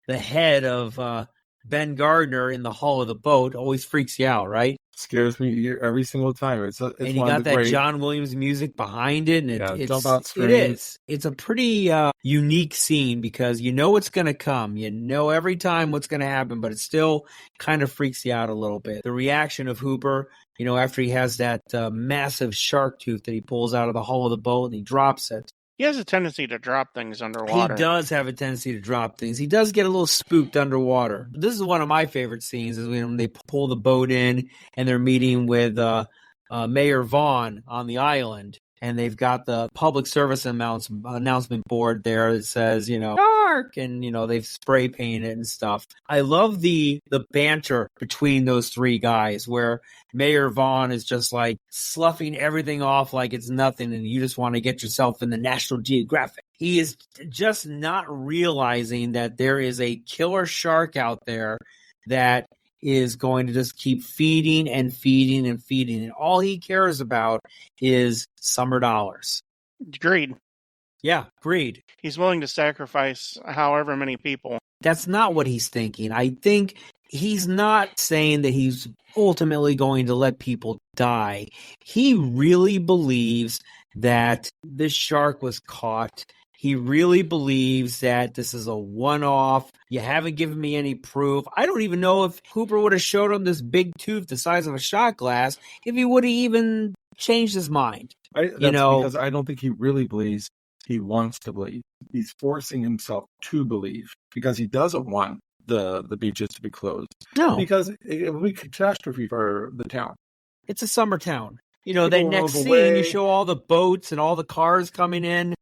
head of Ben Gardner in the hull of the boat. Always freaks you out, right? Scares me every single time. It's and you got that John Williams music behind it, and it is. It's a pretty unique scene because you know what's going to come. You know every time what's going to happen, but it still kind of freaks you out a little bit. The reaction of Hooper, after he has that massive shark tooth that he pulls out of the hull of the boat and he drops it. He has a tendency to drop things underwater. He does have a tendency to drop things. He does get a little spooked underwater. This is one of my favorite scenes is when they pull the boat in and they're meeting with Mayor Vaughn on the island. and they've got the public service announcement board there that says, shark, and, they've spray painted and stuff. I love the banter between those three guys where Mayor Vaughn is just like sloughing everything off like it's nothing and you just want to get yourself in the National Geographic. He is just not realizing that there is a killer shark out there that is going to just keep feeding and feeding and feeding. And all he cares about is summer dollars. Greed. Yeah, greed. He's willing to sacrifice however many people. That's not what he's thinking. I think he's not saying that he's ultimately going to let people die. He really believes that this shark was caught. He really believes that this is a one-off. You haven't given me any proof. I don't even know if Hooper would have showed him this big tooth the size of a shot glass if he would have even changed his mind. Because I don't think he really believes he wants to believe. He's forcing himself to believe because he doesn't want the beaches to be closed. No. Because it would be a catastrophe for the town. It's a summer town. People that next move scene, away. you show all the boats and all the cars coming in.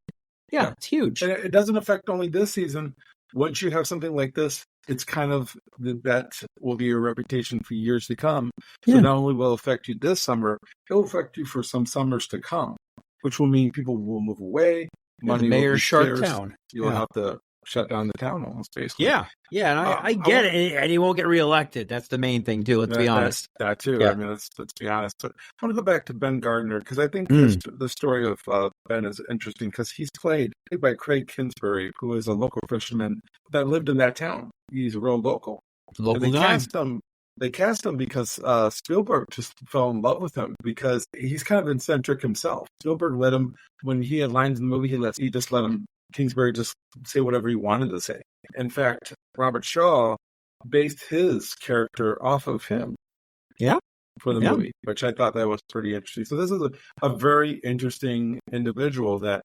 Yeah, it's huge. And it doesn't affect only this season. Once you have something like this, it's kind of that will be your reputation for years to come. So Yeah. not only will it affect you this summer, it will affect you for some summers to come, which will mean people will move away. Money the will mayor's be shark scarce. town. You'll Yeah. have to shut down the town almost, basically. Yeah, and I get it, and he won't get reelected. That's the main thing, too, let's be honest. That too. Yeah. I mean, let's be honest. But I want to go back to Ben Gardner because I think the story of Ben is interesting because he's played by Craig Kingsbury, who is a local fisherman that lived in that town. He's a real local. Local And guy. They cast him because Spielberg just fell in love with him because he's kind of eccentric himself. Spielberg let him, when he had lines in the movie, he just let him, Kingsbury just say whatever he wanted to say. In fact, Robert Shaw based his character off of him. Yeah. For the movie, which I thought that was pretty interesting. So this is a very interesting individual that,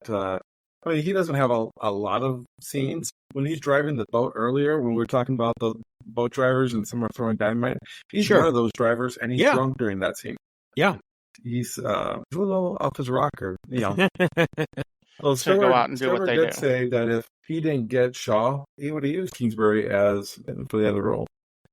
he doesn't have a lot of scenes. When he's driving the boat earlier, when we were talking about the boat drivers and someone throwing dynamite, he's one of those drivers, and he's drunk during that scene. Yeah. He's a little off his rocker, Well, To go out and do what they did do. say that if he didn't get Shaw, he would have used Kingsbury for the other role.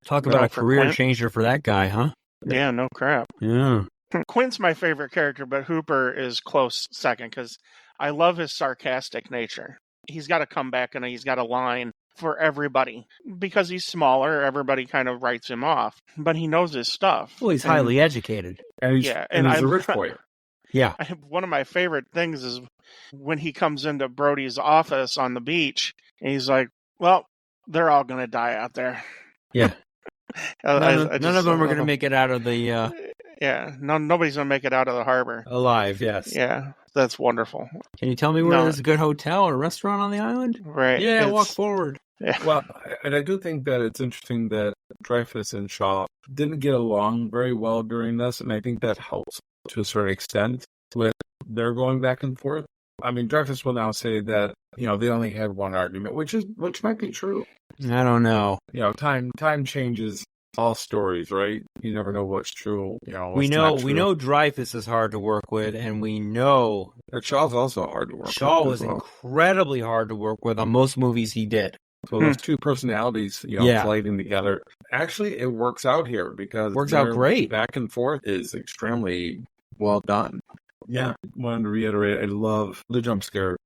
Talk about a for career Quint. changer for that guy, huh? Yeah, no crap. Yeah. Quint's my favorite character, but Hooper is close second because I love his sarcastic nature. He's got a comeback and he's got a line for everybody. Because he's smaller, everybody kind of writes him off. But he knows his stuff. Well, he's highly educated. And he's, Yeah, and and he's a I- rich boy. Yeah. One of my favorite things is when he comes into Brody's office on the beach, and he's like, well, they're all going to die out there. Yeah. I None of them are going to make it out of the Yeah, nobody's going to make it out of the harbor. alive, yes. Yeah, that's wonderful. Can you tell me where No. there's a good hotel or restaurant on the island? Right. Yeah, It's- walk forward. Yeah. Well, and I do think that it's interesting that Dreyfuss and Shaw didn't get along very well during this, and I think that helps to a certain extent with their going back and forth. I mean, Dreyfuss will now say that, they only had one argument, which might be true. I don't know. Time changes all stories, right? You never know what's true, what's We know not true. Dreyfuss is hard to work with, and we know But Shaw's also hard to work Shaw with was as well. incredibly hard to work with on most movies he did. So those two personalities, Yeah. colliding together. Actually, it works out here because Works out their great. Back and forth is extremely well done. Yeah, wanted to reiterate. I love the jump scare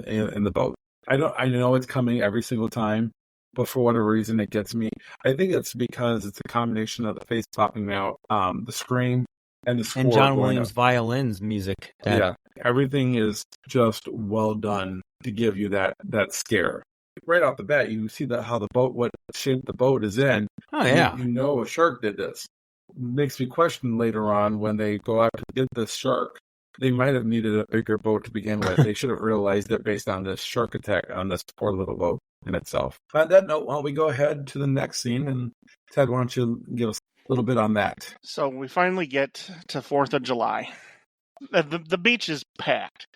in the boat. I know it's coming every single time, but for whatever reason, it gets me. I think it's because it's a combination of the face popping out, the scream, and the score And John going Williams' up. violins music. Yeah, everything is just well done to give you that scare. Right off the bat, you see what shape the boat is in. Oh, yeah. You know a shark did this. Makes me question later on when they go out to get this shark. They might have needed a bigger boat to begin with. They should have realized it based on this shark attack on this poor little boat in itself. On that note, why don't we go ahead to the next scene? And Ted, why don't you give us a little bit on that? So we finally get to 4th of July. The beach is packed,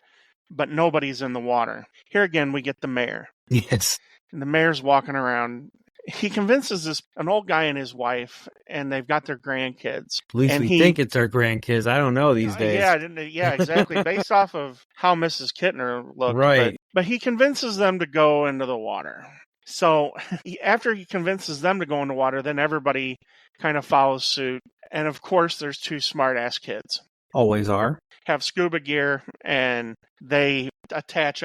but nobody's in the water. Here again, we get the mayor. Yes. And the mayor's walking around, he convinces an old guy and his wife, and they've got their grandkids. At least and we think it's our grandkids. I don't know these days. Yeah, exactly. Based off of how Mrs. Kittner looked. Right. But he convinces them to go into the water. So after he convinces them to go into water, then everybody kind of follows suit. And of course, there's two smart-ass kids. Always are. Have scuba gear, and they attach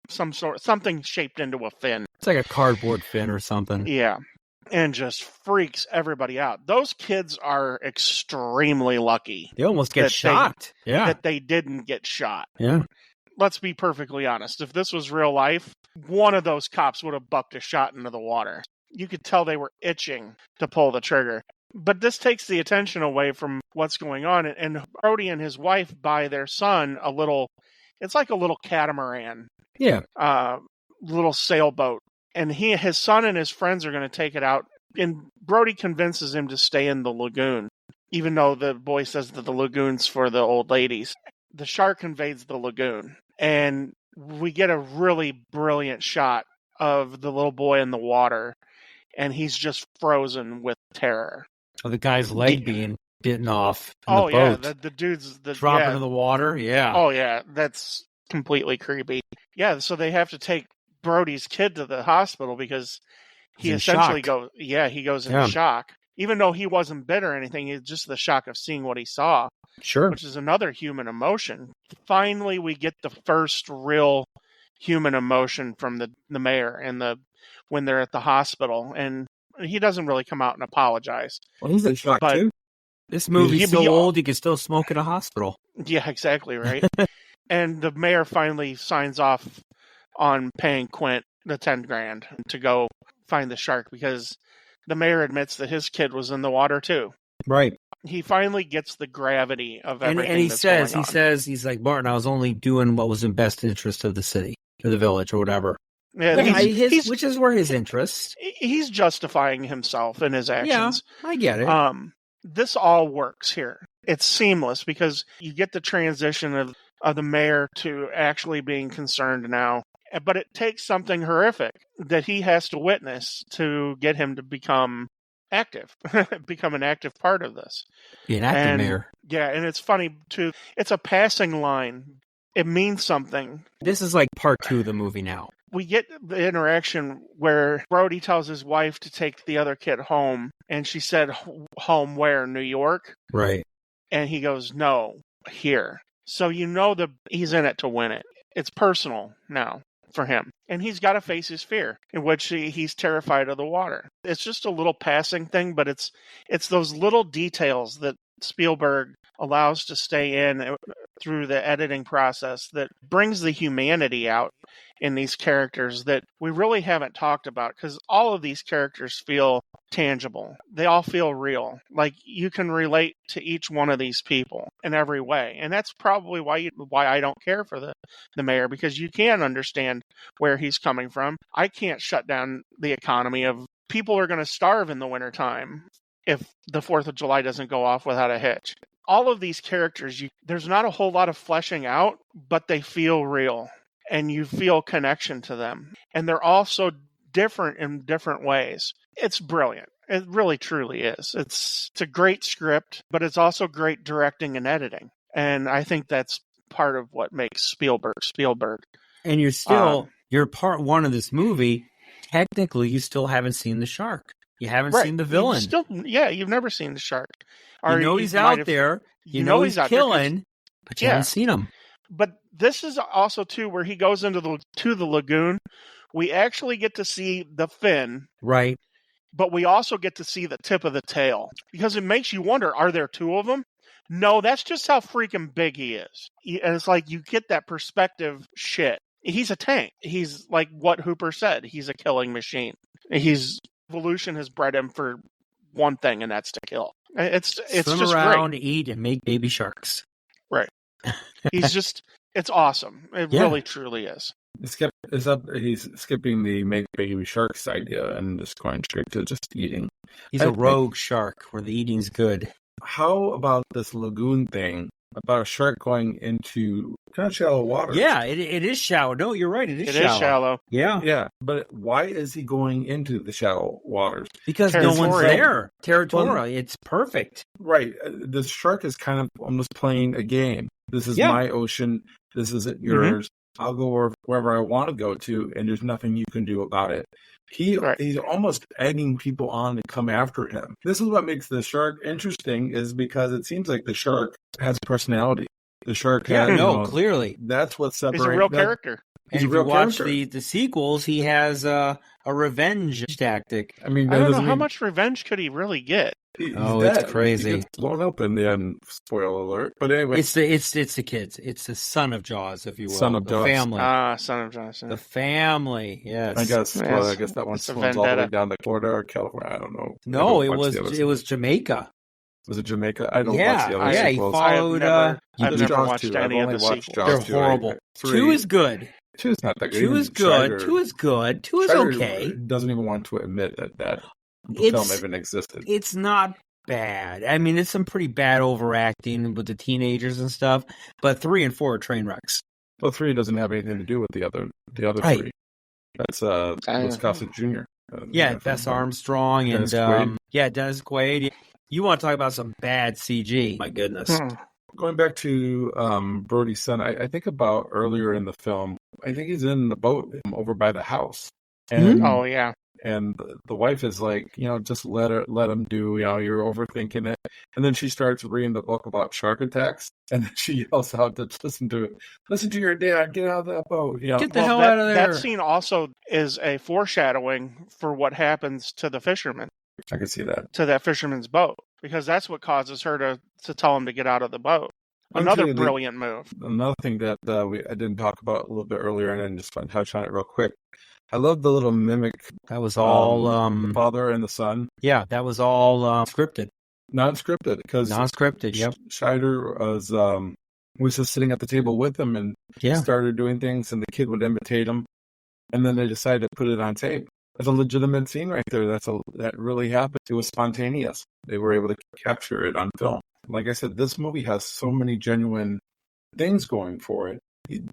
something shaped into a fin. It's like a cardboard fin or something. Yeah. And just freaks everybody out. Those kids are extremely lucky. They almost get shocked. That they didn't get shot. Yeah. Let's be perfectly honest. If this was real life, one of those cops would have bucked a shot into the water. You could tell they were itching to pull the trigger. But this takes the attention away from what's going on. And Brody and his wife buy their son it's like a little catamaran. Yeah. Little sailboat. And his son and his friends are going to take it out. And Brody convinces him to stay in the lagoon, even though the boy says that the lagoon's for the old ladies. The shark invades the lagoon. And we get a really brilliant shot of the little boy in the water. And he's just frozen with terror. Oh, the guy's leg being bitten off in the boat. Yeah, the dude's dropping into the water. Yeah. Oh yeah, that's completely creepy. Yeah, so they have to take Brody's kid to the hospital because he essentially goes into shock. Even though he wasn't bit or anything, it's just the shock of seeing what he saw. Sure. Which is another human emotion. Finally, we get the first real human emotion from the mayor and when they're at the hospital, and he doesn't really come out and apologize. Well, he's in shock too. This movie's so old you can still smoke in a hospital. Yeah, exactly right. And the mayor finally signs off on paying Quint the $10,000 to go find the shark because the mayor admits that his kid was in the water too. Right. He finally gets the gravity of everything. And he says, he's like, Martin, I was only doing what was in best interest of the city or the village or whatever. Yeah, which is where his interest. He's justifying himself in his actions. Yeah, I get it. This all works here. It's seamless because you get the transition of the mayor to actually being concerned now. But it takes something horrific that he has to witness to get him to become active, become an active part of this. Be an active mayor. Yeah, and it's funny, too. It's a passing line. It means something. This is like part 2 of the movie now. We get the interaction where Brody tells his wife to take the other kid home, and she said, home where? New York? Right. And he goes, no, here. So you know he's in it to win it. It's personal now for him. And he's got to face his fear, in which he's terrified of the water. It's just a little passing thing, but it's those little details that Spielberg allows to stay in through the editing process that brings the humanity out in these characters that we really haven't talked about, because all of these characters feel tangible. They all feel real. Like you can relate to each one of these people in every way. And that's probably why I don't care for the mayor, because you can understand where he's coming from. I can't shut down the economy of people are going to starve in the wintertime if the 4th of July doesn't go off without a hitch. All of these characters, there's not a whole lot of fleshing out, but they feel real. And you feel connection to them. And they're all so different in different ways. It's brilliant. It really, truly is. It's a great script, but it's also great directing and editing. And I think that's part of what makes Spielberg. And you're part 1 of this movie. Technically, you still haven't seen the shark. You haven't seen the villain. You've never seen the shark. You know he's out there. You know he's killing, but you haven't seen him. But this is also, too, where he goes into the lagoon. We actually get to see the fin. Right. But we also get to see the tip of the tail. Because it makes you wonder, are there 2 of them? No, that's just how freaking big he is. And it's like you get that perspective shit. He's a tank. He's like what Hooper said. He's a killing machine. Evolution has bred him for one thing, and that's to kill. It's swim just around, great. Eat, and make baby sharks. Right. It's awesome. It really, truly is. He's skipping the make baby sharks idea and just going straight to just eating. He's a rogue shark where the eating's good. How about this lagoon thing? about a shark going into kind of shallow water. Yeah, it is shallow. No, you're right. It is shallow. It is shallow. Yeah. Yeah, but why is he going into the shallow waters? Because no one's Territorial. there. Territorial. It's perfect. Right. The shark is kind of almost playing a game. This is Yeah. my ocean. This isn't yours. I'll go wherever I want to go to, and there's nothing you can do about it. Right. He's almost egging people on to come after him. This is what makes the shark interesting, is because it seems like the shark has personality. The shark Yeah, has, no, clearly. that's what separates. He's a real character. He's And a if you real watch character. the sequels, he has a revenge tactic. I mean, I that don't know doesn't how mean- much revenge could he really get. he's Oh, it's dead. crazy. He gets blown up in the end. Spoiler alert. But anyway, It's the kids. It's the son of Jaws, if you will. Son of the Jaws. family. Son of Johnson. The family. Yes. I guess Yes. that one It's a swims all the way vendetta. down to Florida or California. I don't know. I No, don't it watch was the others. it was Jamaica. Was it Jamaica? I don't Yeah, watch the other yeah, he sequels. followed. I've There's never Jaws watched 2. any I've of only the watched sequels. Jaws They're 2. horrible. 3. 2 is good. 2 is not that good. 2 Even is good. Schreider- 2 is good. 2 is Schreider okay. doesn't even want to admit that It's- film even existed. It's not bad. I mean, it's some pretty bad overacting with the teenagers and stuff. But 3 and 4 are train wrecks. Well, 3 doesn't have anything to do with the other Right. 3. That's Wisconsin Jr. Yeah, Bess Armstrong and Dennis Quaid. Dennis Quaid. You want to talk about some bad CG? My goodness. Going back to Brody's son, I think about earlier in the film. I think he's in the boat over by the house, and Oh, yeah. and the wife is like, just let him do. You're overthinking it. And then she starts reading the book about shark attacks, and then she yells out to listen to your dad, get out of that boat. Get the hell out of there. That scene also is a foreshadowing for what happens to the fisherman, I can see that. to that fisherman's boat, because that's what causes her to tell him to get out of the boat. Another Actually, brilliant move. Another thing that I didn't talk about a little bit earlier, and I just want to touch on it real quick. I love the little mimic. That was all. The father and the son. Yeah, that was all scripted. Not scripted, because Non-scripted. Yep. Scheider was just sitting at the table with him and Yeah. started doing things, and the kid would imitate him, and then they decided to put it on tape. That's a legitimate scene right there. That really happened. It was spontaneous. They were able to capture it on film. Like I said, this movie has so many genuine things going for it.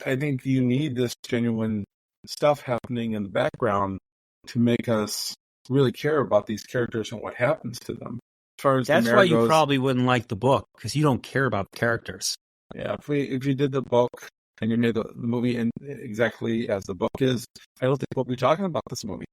I think you need this genuine stuff happening in the background to make us really care about these characters and what happens to them. As far as That's the why mayor you goes, probably wouldn't like the book, because you don't care about the characters. yeah, if you did the book and you made the movie in exactly as the book is, I don't think we'll be talking about this movie.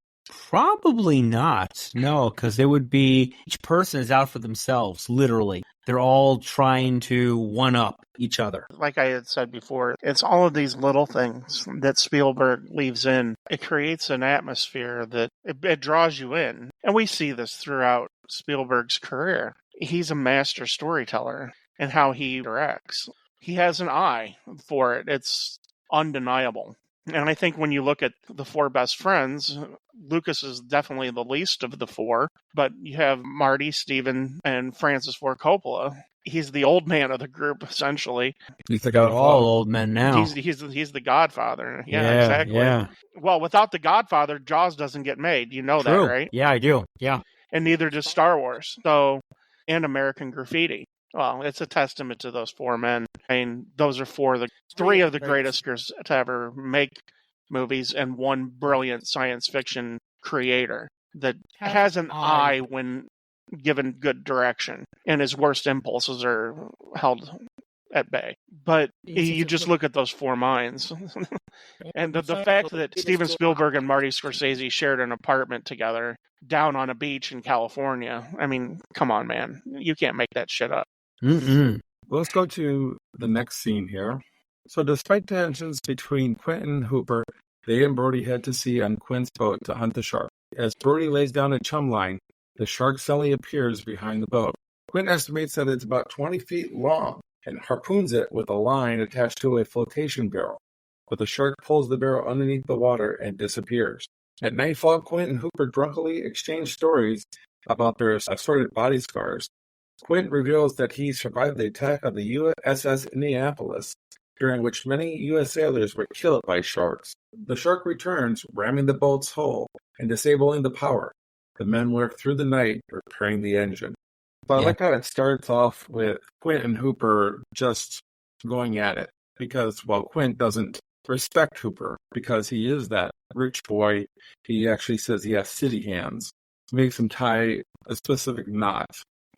Probably not. No, because it would be each person is out for themselves, literally. They're all trying to one up each other. Like I had said before, it's all of these little things that Spielberg leaves in. It creates an atmosphere that it draws you in. And we see this throughout Spielberg's career. He's a master storyteller in how he directs. He has an eye for it. It's undeniable. And I think when you look at the 4 best friends, Lucas is definitely the least of the 4, but you have Marty, Steven, and Francis Ford Coppola. He's the old man of the group, essentially. You think They're all old men now. He's the Godfather. Yeah, exactly. Yeah. Well, without the Godfather, Jaws doesn't get made. You know True. that, right? Yeah, I do. Yeah. And neither does Star Wars. And American Graffiti. Well, it's a testament to those 4 men. I mean, those are 3 of the greatest actors to ever make movies, and 1 brilliant science fiction creator that has an eye when given good direction, and his worst impulses are held at bay. But you just look at those 4 minds. And the fact that Steven Spielberg and Marty Scorsese shared an apartment together down on a beach in California, I mean, come on, man. You can't make that shit up. Mm-mm. Let's go to the next scene here. So despite tensions between Quint and Hooper, they and Brody head to sea on Quint's boat to hunt the shark. As Brody lays down a chum line, the shark suddenly appears behind the boat. Quint estimates that it's about 20 feet long and harpoons it with a line attached to a flotation barrel. But the shark pulls the barrel underneath the water and disappears. At nightfall, Quint and Hooper drunkenly exchange stories about their assorted body scars. Quint reveals that he survived the attack on the USS Indianapolis, during which many U.S. sailors were killed by sharks. The shark returns, ramming the boat's hull and disabling the power. The men work through the night, repairing the engine. But I Yeah. like how it starts off with Quint and Hooper just going at it because, well, Quint doesn't respect Hooper because he is that rich boy. He actually says he has city hands. Makes him tie a specific knot.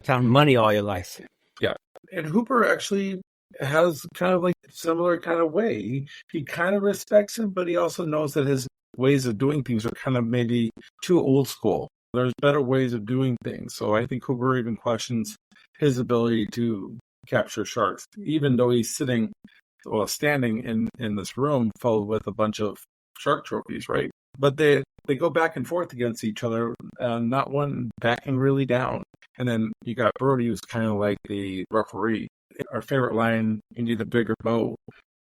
Found money all your life. Yeah. And Hooper actually has kind of like similar kind of way. He kind of respects him, but he also knows that his ways of doing things are kind of maybe too old school. There's better ways of doing things. So I think Hooper even questions his ability to capture sharks, even though he's standing in this room filled with a bunch of shark trophies, right? But they go back and forth against each other, not one backing really down. And then you got Brody, who's kind of like the referee. Our favorite line, "You need a bigger bow,"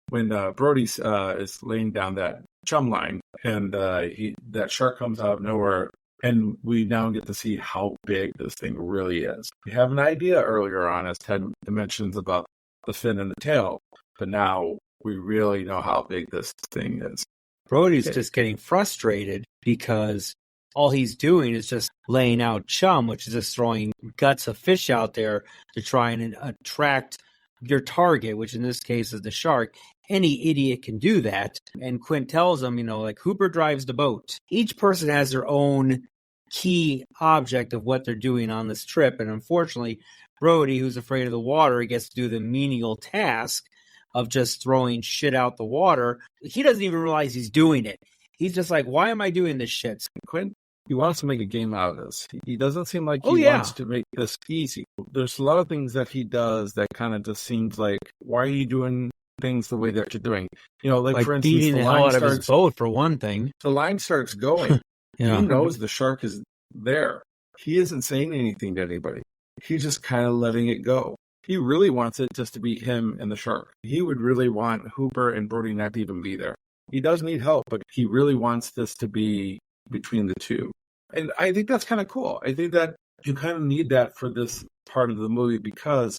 when Brody is laying down that chum line, and that shark comes out of nowhere, and we now get to see how big this thing really is. We have an idea earlier on, as Ted mentions, about the fin and the tail, but now we really know how big this thing is. Brody's just getting frustrated because all he's doing is just laying out chum, which is just throwing guts of fish out there to try and attract your target, which in this case is the shark. Any idiot can do that. And Quint tells him, like Hooper drives the boat. Each person has their own key object of what they're doing on this trip. And unfortunately, Brody, who's afraid of the water, gets to do the menial task of just throwing shit out the water. He doesn't even realize he's doing it. He's just like, why am I doing this shit? Quint, he wants to make a game out of this. He doesn't seem like he yeah. wants to make this easy. There's a lot of things that he does that kind of just seems like, why are you doing things the way that you're doing? Like for instance, beating the hell out of his boat, for one thing. The line starts going. Yeah. He knows the shark is there. He isn't saying anything to anybody. He's just kind of letting it go. He really wants it just to be him and the shark. He would really want Hooper and Brody not to even be there. He does need help, but he really wants this to be between the two. And I think that's kind of cool. I think that you kind of need that for this part of the movie because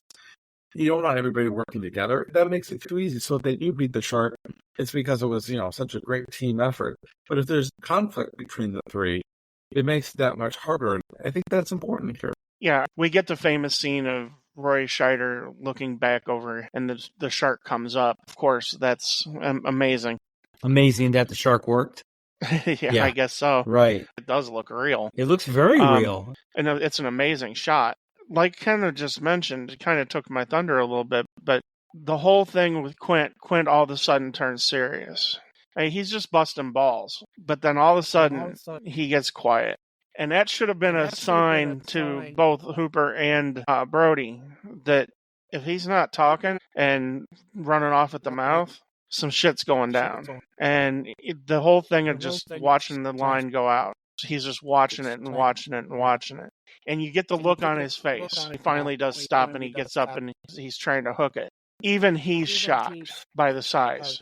you don't want everybody working together. That makes it too easy. So if they do beat the shark, it's because it was, such a great team effort. But if there's conflict between the three, it makes it that much harder. And I think that's important here. Yeah, we get the famous scene of Roy Scheider looking back over and the shark comes up. Of course, that's amazing. Amazing that the shark worked. yeah, I guess so. Right. It does look real. It looks very real. And it's an amazing shot. Like kind of just mentioned, it kind of took my thunder a little bit, but the whole thing with Quint all of a sudden turns serious. I mean, he's just busting balls. But then all of a sudden, he gets quiet. And that should have been a sign to both Hooper and Brody that if he's not talking and running off at the mouth, some shit's going down. And the whole thing of just watching the line go out. He's just watching it and watching it and watching it. And you get the look on his face. He finally does stop and he gets up and he's trying to hook it. Even he's shocked by the size.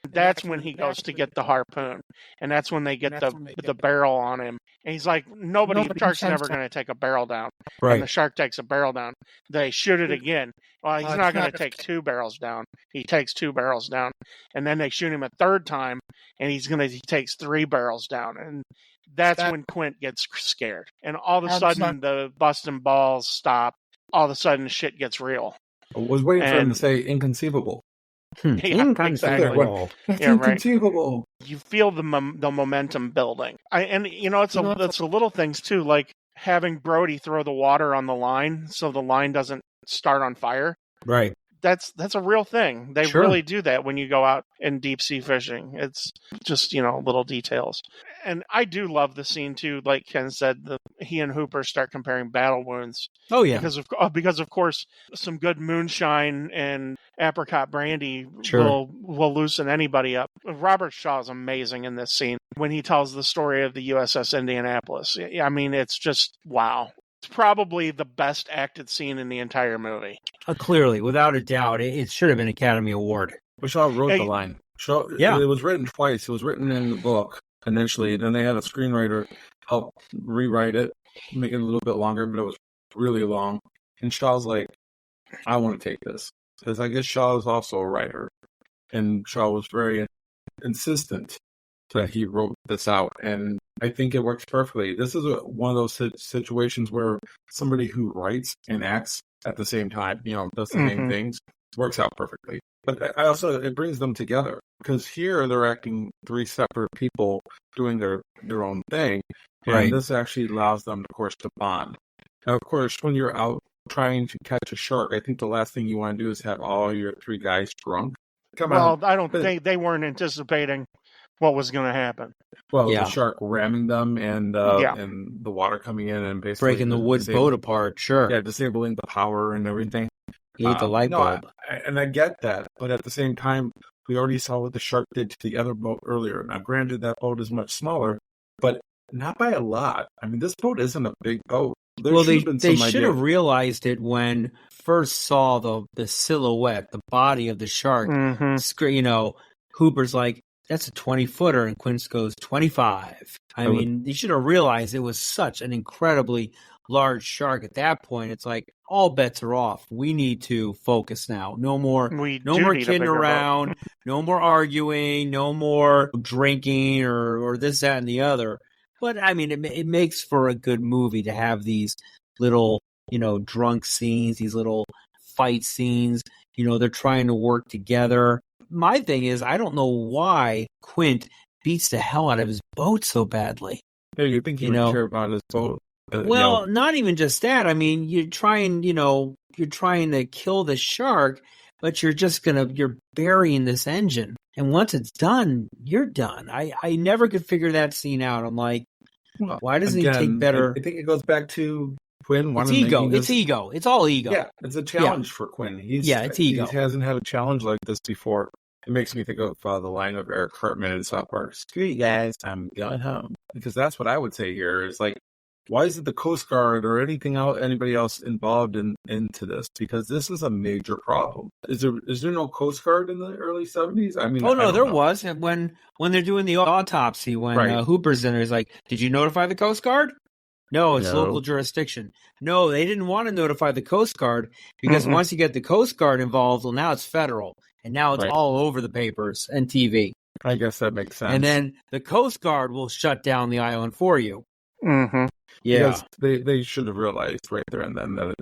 That's when he goes to get the harpoon. And that's when they get the barrel on him. And he's like, the shark's never going to take a barrel down. Right. And the shark takes a barrel down. They shoot it again. Well, he's not going to take 2 barrels down. He takes 2 barrels down. And then they shoot him a third time. And he takes 3 barrels down. And that's when Quint gets scared. And all of a sudden, the busting balls stop. All of a sudden, shit gets real. I was waiting for him to say inconceivable. Inconceivable. That's Yeah, right. inconceivable. You feel the momentum building. It's a little things too, like having Brody throw the water on the line so the line doesn't start on fire. Right. That's a real thing. They really do that when you go out in deep sea fishing. It's just, little details. And I do love the scene too. Like Ken said, he and Hooper start comparing battle wounds. Oh yeah. Because of course some good moonshine and apricot brandy will loosen anybody up. Robert Shaw is amazing in this scene when he tells the story of the USS Indianapolis. I mean, it's just wow. It's probably the best acted scene in the entire movie. Clearly, without a doubt, it should have been Academy Award. But Shaw wrote the line. It was written twice. It was written in the book initially. Then they had a screenwriter help rewrite it, make it a little bit longer, but it was really long. And Shaw's like, I want to take this. Because I guess Shaw is also a writer. And Shaw was very insistent that he wrote this out. And I think it works perfectly. This is one of those situations where somebody who writes and acts at the same time, does the same things, works out perfectly. But I also, it brings them together because here they're acting three separate people doing their own thing. And Right. this actually allows them, of course, to bond. Now, of course, when you're out trying to catch a shark, I think the last thing you want to do is have all your three guys drunk. Well, I don't think they weren't anticipating what was going to happen. Well, Yeah. the shark ramming them and the water coming in and basically Breaking the wood boat apart, sure. Yeah, disabling the power and everything. He ate the light bulb. And I get that, but at the same time, we already saw what the shark did to the other boat earlier. Now, granted, that boat is much smaller, but not by a lot. I mean, this boat isn't a big boat. They should have realized it when first saw the silhouette, the body of the shark. Hooper's like, that's a 20-footer, and Quint goes 25. I mean, they should have realized it was such an incredibly large shark at that point. It's like all bets are off. We need to focus now. No more kidding around, no more arguing, no more drinking or this, that, and the other. But I mean, it makes for a good movie to have these little, drunk scenes, these little fight scenes. They're trying to work together. My thing is, I don't know why Quint beats the hell out of his boat so badly. Yeah, you think he would care about his boat? Not even just that. I mean, you're trying to kill the shark, but you're burying this engine. And once it's done, you're done. I never could figure that scene out. I'm like, why doesn't he take better? I think it goes back to Quinn. It's ego. It's ego. It's all ego. Yeah, it's a challenge for Quinn. It's ego. He hasn't had a challenge like this before. It makes me think of the line of Eric Cartman in South Park. Screw you guys, I'm going home. Because that's what I would say here. Is like, why isn't the Coast Guard or anybody else involved into this? Because this is a major problem. Is there no Coast Guard in the early 70s? I mean, there was. When they're doing the autopsy, when Hooper's in there, he's like, did you notify the Coast Guard? No, it's local jurisdiction. No, they didn't want to notify the Coast Guard because once you get the Coast Guard involved, well, now it's federal. And now it's all over the papers and TV. I guess that makes sense. And then the Coast Guard will shut down the island for you. Mm-hmm. Yeah. Because they should have realized right there and then that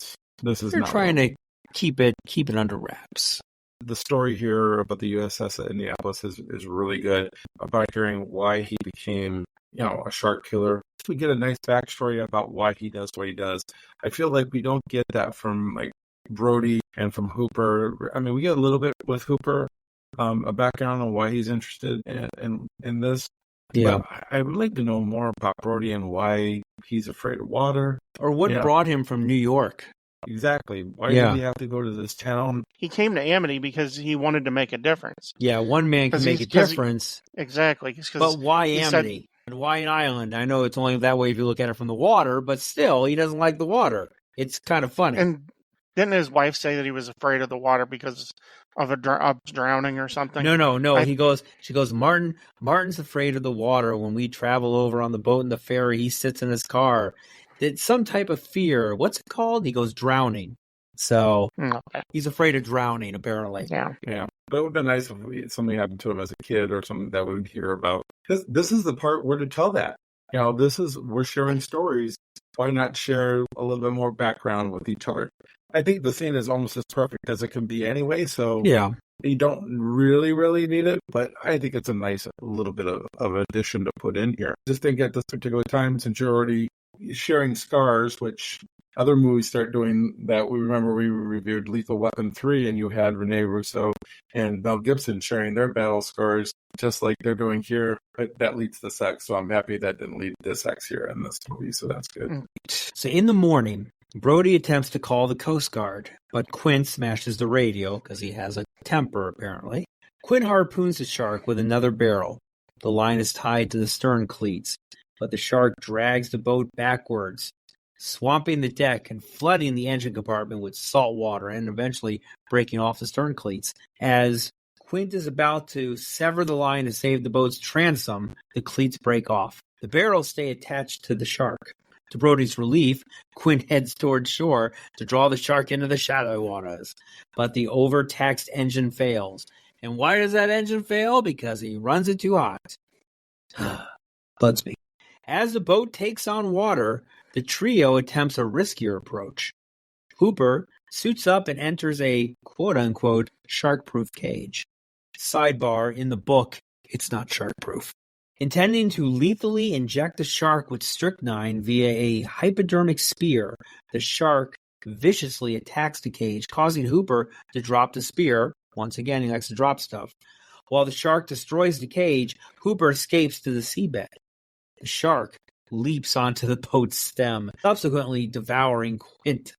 this is They're not trying to keep it under wraps. The story here about the USS Indianapolis is really good, about hearing why he became, a shark killer. We get a nice backstory about why he does what he does. I feel like we don't get that from like Brody and from Hooper. I mean, we get a little bit with Hooper, a background on why he's interested in this. Yeah. But I would like to know more about Brody and why he's afraid of water. Or what brought him from New York. Exactly. Why did he have to go to this town? He came to Amity because he wanted to make a difference. Yeah, one man can make a difference. Exactly. But why Amity? And why an island? I know it's only that way if you look at it from the water, but still, he doesn't like the water. It's kind of funny. And didn't his wife say that he was afraid of the water because of drowning or something? No. She goes, Martin's afraid of the water. When we travel over on the boat and the ferry, he sits in his car. It's some type of fear. What's it called? He goes drowning. So he's afraid of drowning, apparently. Yeah. But it would have been nice if something happened to him as a kid or something that we would hear about. This is the part where to tell that. We're sharing stories. Why not share a little bit more background with each other? I think the scene is almost as perfect as it can be anyway. So you don't really, really need it. But I think it's a nice little bit of addition to put in here. Just think at this particular time, since you're already sharing scars, which other movies start doing that. We reviewed Lethal Weapon 3, and you had Rene Russo and Mel Gibson sharing their battle scars, just like they're doing here. But that leads to sex, so I'm happy that didn't lead to sex here in this movie, so that's good. So in the morning, Brody attempts to call the Coast Guard, but Quint smashes the radio because he has a temper, apparently. Quint harpoons the shark with another barrel. The line is tied to the stern cleats, but the shark drags the boat backwards, swamping the deck and flooding the engine compartment with salt water and eventually breaking off the stern cleats. As Quint is about to sever the line to save the boat's transom, the cleats break off. The barrels stay attached to the shark. To Brody's relief, Quint heads towards shore to draw the shark into the shallow waters. But the overtaxed engine fails. And why does that engine fail? Because he runs it too hot. Bloodspeak. As the boat takes on water, the trio attempts a riskier approach. Hooper suits up and enters a quote-unquote shark-proof cage. Sidebar, in the book, it's not shark-proof. Intending to lethally inject the shark with strychnine via a hypodermic spear, the shark viciously attacks the cage, causing Hooper to drop the spear. Once again, he likes to drop stuff. While the shark destroys the cage, Hooper escapes to the seabed. The shark leaps onto the boat's stem, subsequently devouring Quint.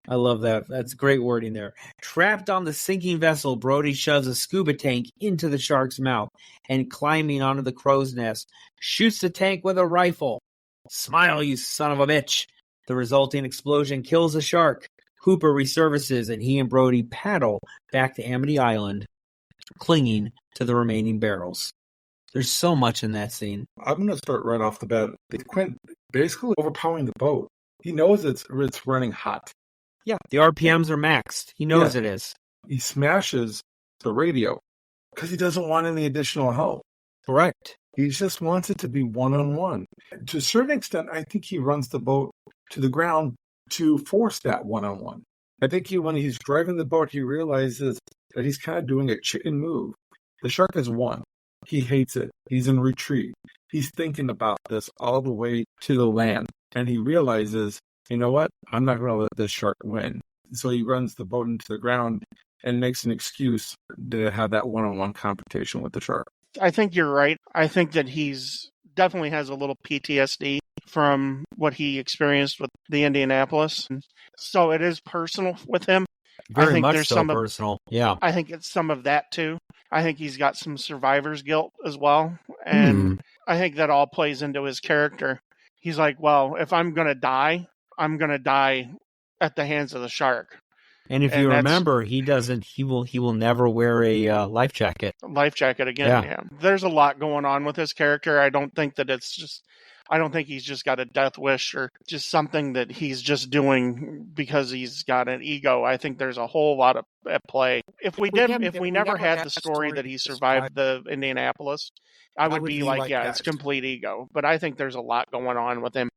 I love that. That's great wording there. Trapped on the sinking vessel, Brody shoves a scuba tank into the shark's mouth and, climbing onto the crow's nest, shoots the tank with a rifle. Smile, you son of a bitch. The resulting explosion kills the shark. Hooper resurfaces, and he and Brody paddle back to Amity Island, clinging to the remaining barrels. There's so much in that scene. I'm going to start right off the bat. Quint basically overpowering the boat. He knows it's running hot. Yeah, the RPMs are maxed. He knows it is. He smashes the radio because he doesn't want any additional help. Correct. He just wants it to be one-on-one. To a certain extent, I think he runs the boat to the ground to force that one-on-one. I think when he's driving the boat, he realizes that he's kind of doing a chicken move. The shark has won. He hates it. He's in retreat. He's thinking about this all the way to the land. And he realizes, you know what? I'm not going to let this shark win. So he runs the boat into the ground and makes an excuse to have that one-on-one competition with the shark. I think you're right. I think that he's definitely has a little PTSD from what he experienced with the Indianapolis. So it is personal with him. Very much so personal. Yeah. I think it's some of that too. I think he's got some survivor's guilt as well. And I think that all plays into his character. He's like, well, if I'm going to die, I'm going to die at the hands of the shark. And if you remember, he will never wear a life jacket. Life jacket again. Yeah. There's a lot going on with his character. I don't think he's just got a death wish or just something that he's just doing because he's got an ego. I think there's a whole lot at play. If we never had the story that he survived the Indianapolis, I would be like, yeah, it's complete ego. But I think there's a lot going on with him.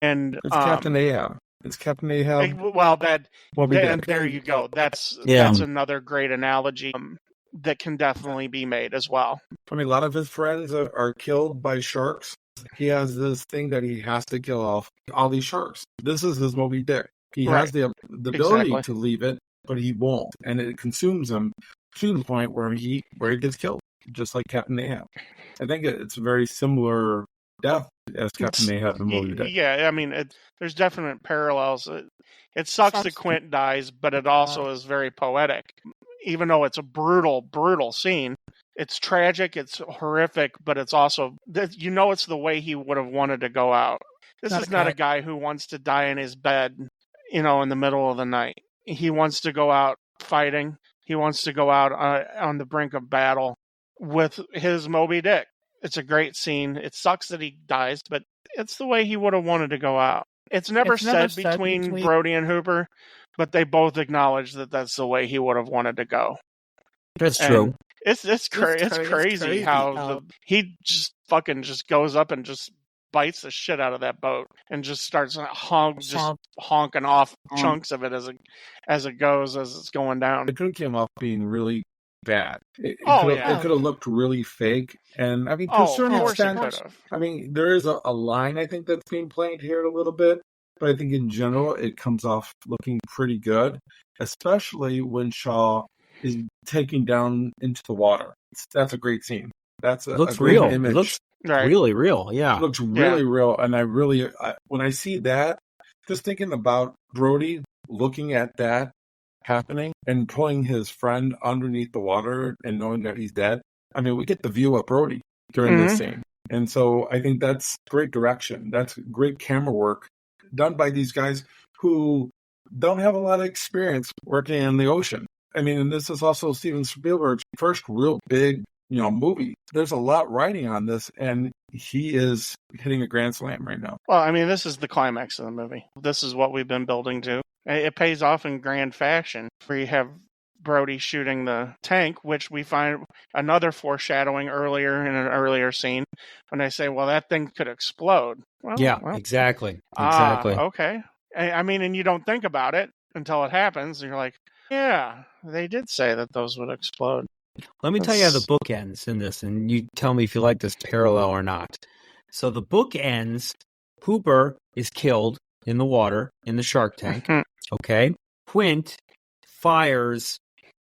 And it's Captain Ahab. It's Captain Ahab. Well, there you go. That's another great analogy that can definitely be made as well. I mean, a lot of his friends are killed by sharks. He has this thing that he has to kill off all these sharks. This is his Moby Dick. He has the ability to leave it, but he won't, and it consumes him to the point where he gets killed, just like Captain Ahab. I think it's a very similar death as Captain Ahab and Moby Dick. Yeah, I mean, there's definite parallels. It sucks that Quint dies, but it also is very poetic. Even though it's a brutal, brutal scene, it's tragic, it's horrific, but it's also, it's the way he would have wanted to go out. This is not a guy who wants to die in his bed, in the middle of the night. He wants to go out fighting. He wants to go out on the brink of battle with his Moby Dick. It's a great scene. It sucks that he dies, but it's the way he would have wanted to go out. It's never said between Brody and Hooper, but they both acknowledge that that's the way he would have wanted to go. That's true. It's crazy how he just fucking just goes up and just bites the shit out of that boat and just starts honking off chunks of it as it goes, as it's going down. It could have came off being really bad. It could have looked really fake. And I mean, to a certain extent, I mean, there is a line I think that's being played here a little bit, but I think in general it comes off looking pretty good, especially when Shaw is taking down into the water. That's a great scene. That's a great real. image. It looks really real. Yeah, it looks really real. And I when I see that, just thinking about Brody looking at that happening and pulling his friend underneath the water and knowing that he's dead. I mean, we get the view of Brody during this scene. And so I think that's great direction. That's great camera work done by these guys who don't have a lot of experience working in the ocean. I mean, and this is also Steven Spielberg's first real big, movie. There's a lot riding on this, and he is hitting a grand slam right now. Well, I mean, this is the climax of the movie. This is what we've been building to. It pays off in grand fashion, where you have Brody shooting the tank, which we find another foreshadowing earlier in an earlier scene when they say, well, that thing could explode. Well, Exactly. Okay. I mean, and you don't think about it until it happens. And you're like, yeah, they did say that those would explode. Let me tell you how the book ends in this, and you tell me if you like this parallel or not. So the book ends, Hooper is killed in the water, in the shark tank, okay? Quint fires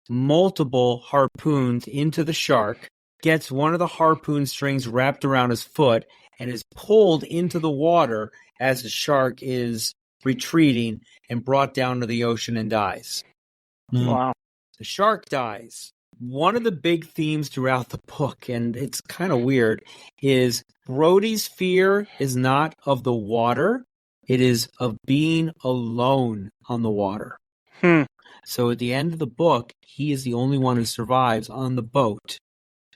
multiple harpoons into the shark, gets one of the harpoon strings wrapped around his foot, and is pulled into the water as the shark is retreating and brought down to the ocean and dies. Wow. The shark dies. One of the big themes throughout the book, and it's kind of weird, is Brody's fear is not of the water. It is of being alone on the water. So at the end of the book, he is the only one who survives on the boat,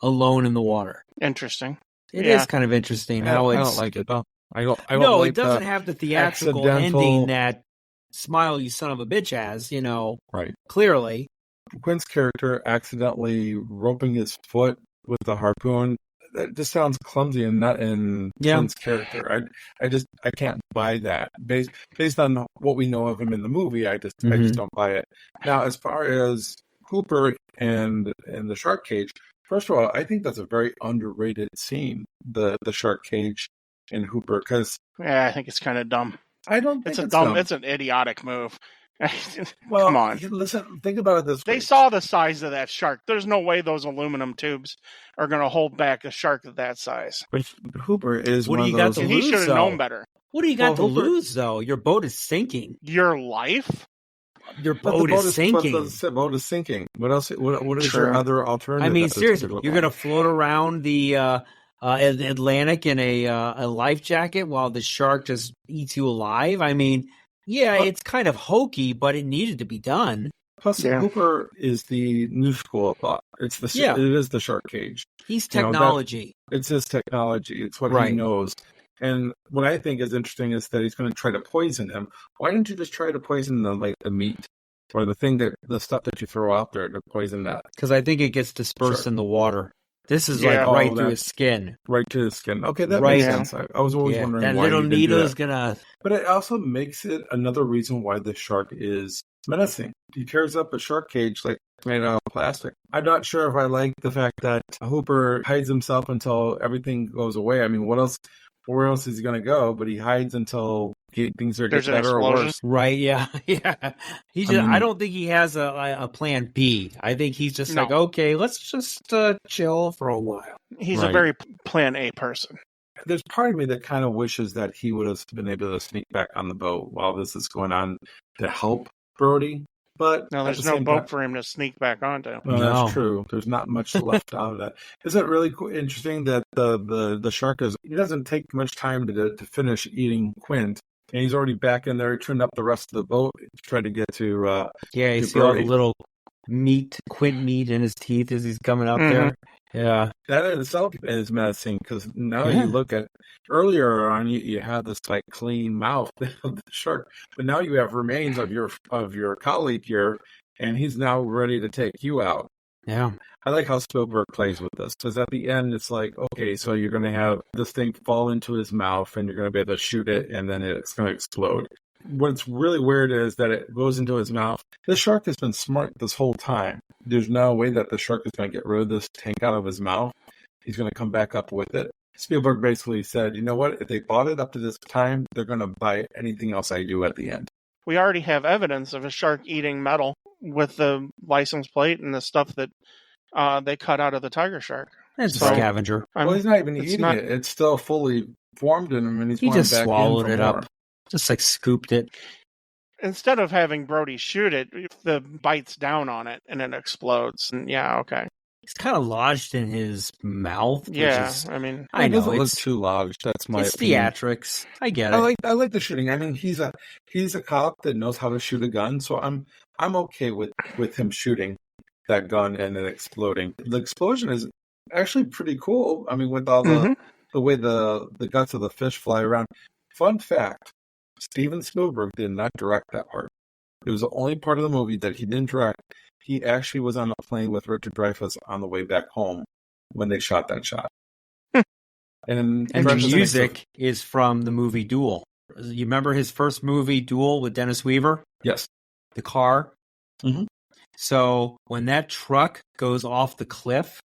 alone in the water. Interesting. It is kind of interesting how it's... I don't like it, though. I don't no, like it doesn't have the theatrical ending that Smile, You Son of a Bitch has, Right. Clearly. Quinn's character accidentally roping his foot with the harpoon, that just sounds clumsy and not in Quinn's character. I can't buy that. Based on what we know of him in the movie, I just don't buy it. Now, as far as Hooper and the shark cage, first of all, I think that's a very underrated scene, the shark cage in Hooper, because I think it's kind of dumb. I don't think it's dumb. It's an idiotic move. Well, come on. Listen, think about it this way. They saw the size of that shark. There's no way those aluminum tubes are going to hold back a shark of that size. But Hooper is what one do you of got those. to lose, he should have though? known better. What do you got to Hooper, lose, though? Your boat is sinking. Your life? Your boat is sinking. The boat is sinking. What else? What is your other alternative? I mean, seriously, you're going to float around the Atlantic in a life jacket while the shark just eats you alive? I mean, it's kind of hokey, but it needed to be done. Plus, Hooper is the new school of thought. It is the shark cage. He's technology. It's his technology. It's what he knows. And what I think is interesting is that he's going to try to poison him. Why didn't you just try to poison the meat or the stuff that you throw out there to poison that? Because I think it gets dispersed in the water. This is right through his skin. Right to his skin. Okay, that makes sense. I was always wondering that why little you didn't needle do is that. gonna. But it also makes it another reason why the shark is menacing. He tears up a shark cage like made out of plastic. I'm not sure if I like the fact that Hooper hides himself until everything goes away. I mean, where else is he going to go? But he hides until things are getting better or worse. Right, yeah. I don't think he has a plan B. I think he's just like, okay, let's just chill for a while. He's a very plan A person. There's part of me that kind of wishes that he would have been able to sneak back on the boat while this is going on to help Brody. But no, there's no boat for him to sneak back onto. Well, that's true. There's not much left out of that. Isn't it really interesting that the shark he doesn't take much time to finish eating Quint, and he's already back in there. He turned up the rest of the boat to try to get to you see all the little Quint meat in his teeth as he's coming out there. Yeah, that in itself is menacing because now you look at earlier on, you had this like clean mouth of the shark, but now you have remains of your colleague here, and he's now ready to take you out. Yeah, I like how Spielberg plays with this because at the end it's like, okay, so you're going to have this thing fall into his mouth, and you're going to be able to shoot it, and then it's going to explode. What's really weird is that it goes into his mouth. The shark has been smart this whole time. There's no way that the shark is going to get rid of this tank out of his mouth. He's going to come back up with it. Spielberg basically said, you know what? If they bought it up to this time, they're going to buy anything else I do at the end. We already have evidence of a shark eating metal with the license plate and the stuff that they cut out of the tiger shark. It's a scavenger. Well, he's not even eating it. It's still fully formed in him, and he just back swallowed in it more. up. Just like scooped it. Instead of having Brody shoot it, the bites down on it and it explodes. And okay. It's kind of lodged in his mouth. Yeah, I know it doesn't look too lodged. That's my opinion. Theatrics. I get it. I like the shooting. I mean, he's a cop that knows how to shoot a gun, so I'm okay with him shooting that gun and it exploding. The explosion is actually pretty cool. I mean, with all the way the guts of the fish fly around. Fun fact. Steven Spielberg did not direct that part. It was the only part of the movie that he didn't direct. he actually was on a plane with Richard Dreyfuss on the way back home when they shot that shot. And the music is from the movie Duel. You remember his first movie, Duel, with Dennis Weaver? Yes. The car? Mm-hmm. So when that truck goes off the cliff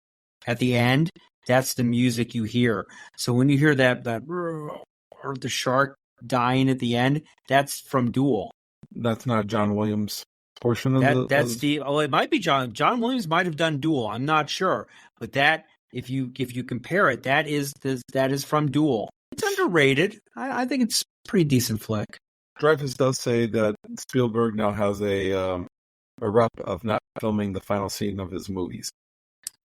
at the end, that's the music you hear. So when you hear that or the shark dying at the end, that's from Duel. That's not John Williams' portion of it might be John. John Williams might have done Duel. I'm not sure, but that if you compare it, that is from Duel. It's underrated. I think it's a pretty decent flick. Dreyfuss does say that Spielberg now has a rep of not filming the final scene of his movies.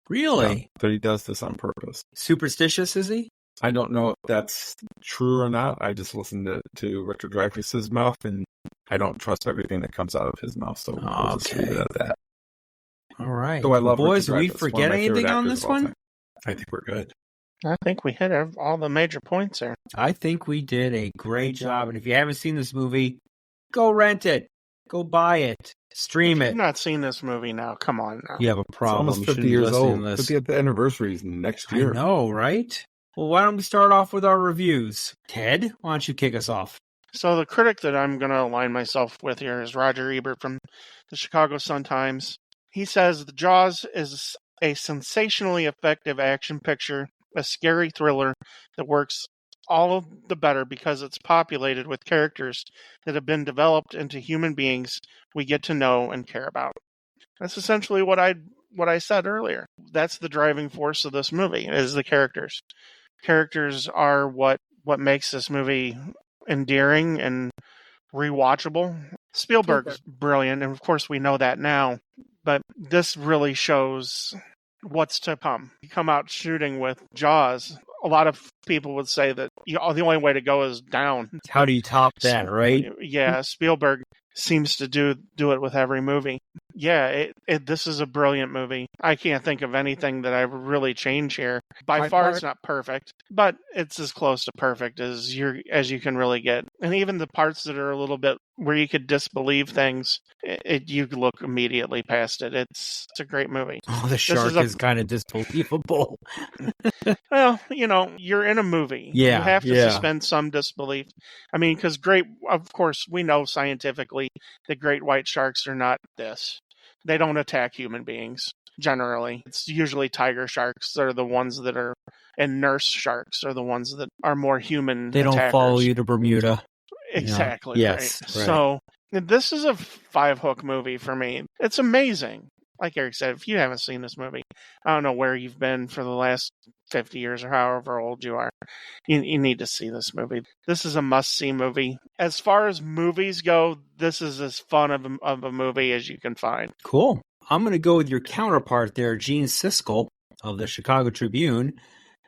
Really? That he does this on purpose. Superstitious, is he? I don't know if that's true or not. I just listened to Richard Dreyfuss's mouth, and I don't trust everything that comes out of his mouth. So we'll just leave it at that. All right. So I love boys. Richard Did we Dreyfuss, forget anything on this one? I think we're good. I think we hit all the major points there. I think we did a great job. And if you haven't seen this movie, go rent it. Go buy it. Stream it. I've not seen this movie now. Come on now. You have a problem. It's almost 50 years old. 50th anniversary is next year. I know, right? Well, why don't we start off with our reviews? Ted, why don't you kick us off? So the critic that I'm going to align myself with here is Roger Ebert from the Chicago Sun-Times. He says, "The Jaws is a sensationally effective action picture, a scary thriller that works all the better because it's populated with characters that have been developed into human beings we get to know and care about." That's essentially what I said earlier. That's the driving force of this movie, is the characters. Characters are what makes this movie endearing and rewatchable. Spielberg's brilliant, and of course we know that now, but this really shows what's to come. You come out shooting with Jaws, a lot of people would say that the only way to go is down. How do you top that, right? Yeah, Spielberg seems to do it with every movie. Yeah, this is a brilliant movie. I can't think of anything that I would really change here. By far, it's not perfect, but it's as close to perfect as you can really get. And even the parts that are a little bit where you could disbelieve things, you look immediately past it. It's a great movie. Oh, the shark is kind of disbelievable. Well, you're in a movie. Yeah, you have to suspend some disbelief. I mean, because of course, we know scientifically that great white sharks are not this. They don't attack human beings, generally. It's usually tiger sharks that are the ones that are, and nurse sharks are the ones that are more human. They don't follow you to Bermuda. Exactly. Yes. Right. So this is a 5-hook movie for me. It's amazing. Like Eric said, if you haven't seen this movie, I don't know where you've been for the last 50 years or however old you are. You need to see this movie. This is a must-see movie. As far as movies go, this is as fun of a movie as you can find. Cool. I'm going to go with your counterpart there, Gene Siskel of the Chicago Tribune,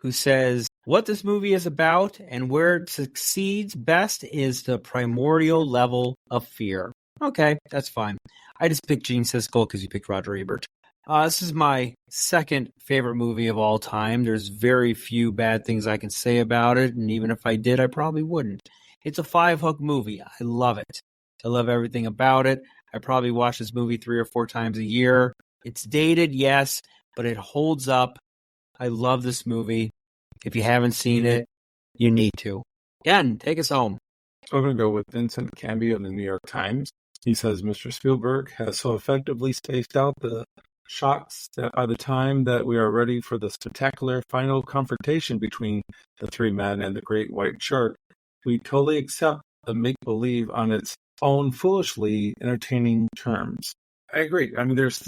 who says, what this movie is about and where it succeeds best is the primordial level of fear. Okay, that's fine. I just picked Gene Siskel because you picked Roger Ebert. This is my second favorite movie of all time. There's very few bad things I can say about it, and even if I did, I probably wouldn't. It's a 5-hook movie. I love it. I love everything about it. I probably watch this movie 3 or 4 times a year. It's dated, yes, but it holds up. I love this movie. If you haven't seen it, you need to. Again, take us home. I'm going to go with Vincent Canby of the New York Times. He says, Mr. Spielberg has so effectively spaced out the shocks that by the time that we are ready for the spectacular final confrontation between the 3 men and the great white shark, we totally accept the make-believe on its own foolishly entertaining terms. I agree. I mean, there's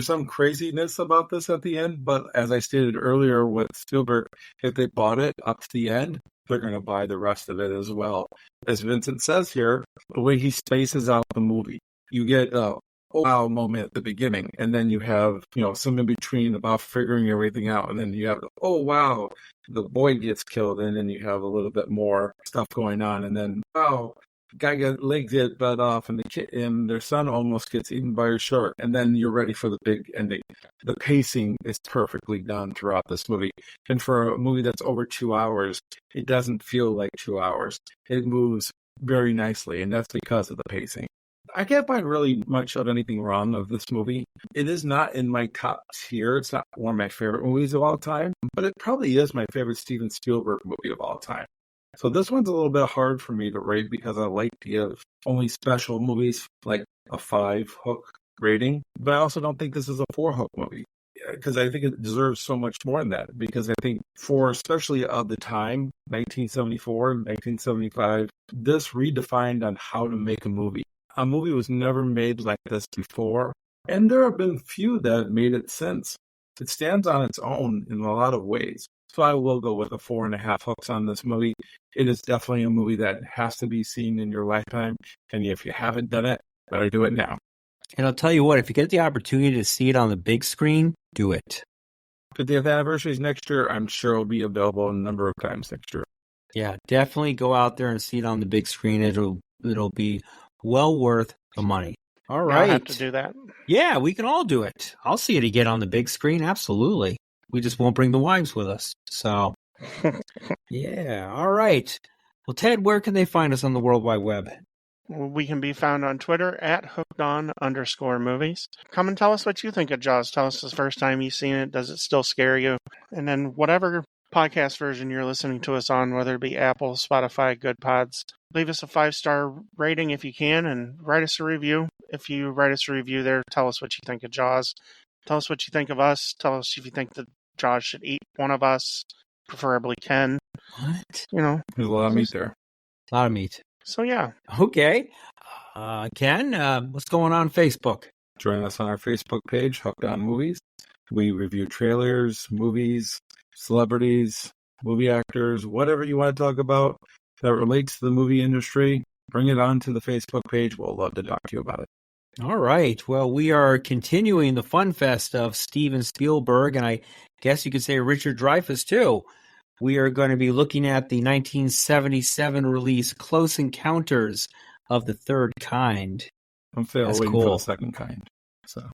some craziness about this at the end, but as I stated earlier with Spielberg, if they bought it up to the end, they're going to buy the rest of it as well. As Vincent says here, the way he spaces out the movie, you get a wow moment at the beginning, and then you have some in between about figuring everything out, and then you have oh wow, the boy gets killed, and then you have a little bit more stuff going on, and then wow, the guy legs get bit off, and their son almost gets eaten by a shark, and then you're ready for the big ending. The pacing is perfectly done throughout this movie, and for a movie that's over 2 hours, it doesn't feel like 2 hours. It moves very nicely, and that's because of the pacing. I can't find really much of anything wrong of this movie. It is not in my top tier. It's not one of my favorite movies of all time, but it probably is my favorite Steven Spielberg movie of all time. So this one's a little bit hard for me to rate because I like to give only special movies like a 5 hook rating, but I also don't think this is a 4 hook movie because I think it deserves so much more than that, because I think for especially of the time, 1974, 1975, this redefined on how to make a movie. A movie was never made like this before, and there have been few that have made it since. It stands on its own in a lot of ways. So I will go with a 4.5 hooks on this movie. It is definitely a movie that has to be seen in your lifetime, and if you haven't done it, better do it now. And I'll tell you what, if you get the opportunity to see it on the big screen, do it. 50th anniversary is next year. I'm sure it'll be available a number of times next year. Yeah, definitely go out there and see it on the big screen. It'll be well worth the money. All right. I'll have to do that. Yeah, we can all do it. I'll see it again on the big screen. Absolutely. We just won't bring the wives with us. So, yeah. All right. Well, Ted, where can they find us on the World Wide Web? We can be found on Twitter at hookedon_movies. Come and tell us what you think of Jaws. Tell us the first time you've seen it. Does it still scare you? And then whatever podcast version you're listening to us on, whether it be Apple, Spotify, Good Pods, leave us a 5-star rating if you can, and write us a review. If you write us a review there, tell us what you think of Jaws. Tell us what you think of us. Tell us if you think that Jaws should eat one of us, preferably Ken. What? You know. There's a lot of meat there. A lot of meat. So, yeah. Okay. Ken, what's going on Facebook? Join us on our Facebook page, Hooked on Movies. We review trailers, movies, celebrities, movie actors, whatever you want to talk about that relates to the movie industry. Bring it on to the Facebook page. We'll love to talk to you about it. All right. Well, we are continuing the fun fest of Steven Spielberg, and I guess you could say Richard Dreyfuss, too. We are going to be looking at the 1977 release Close Encounters of the Third Kind. I'm still waiting for the second kind. So,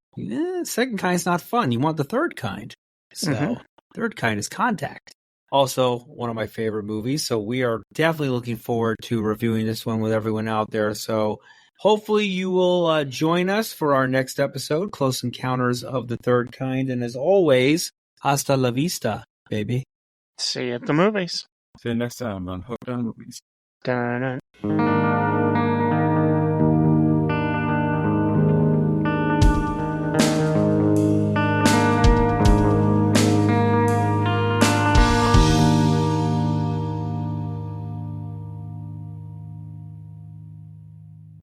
second kind's not fun. You want the third kind. So, Third kind is Contact. Also, one of my favorite movies. So, we are definitely looking forward to reviewing this one with everyone out there. So, hopefully you will join us for our next episode, Close Encounters of the Third Kind. And as always, hasta la vista, baby. See you at the movies. see you next time on Hooked on Movies. Dun-dun.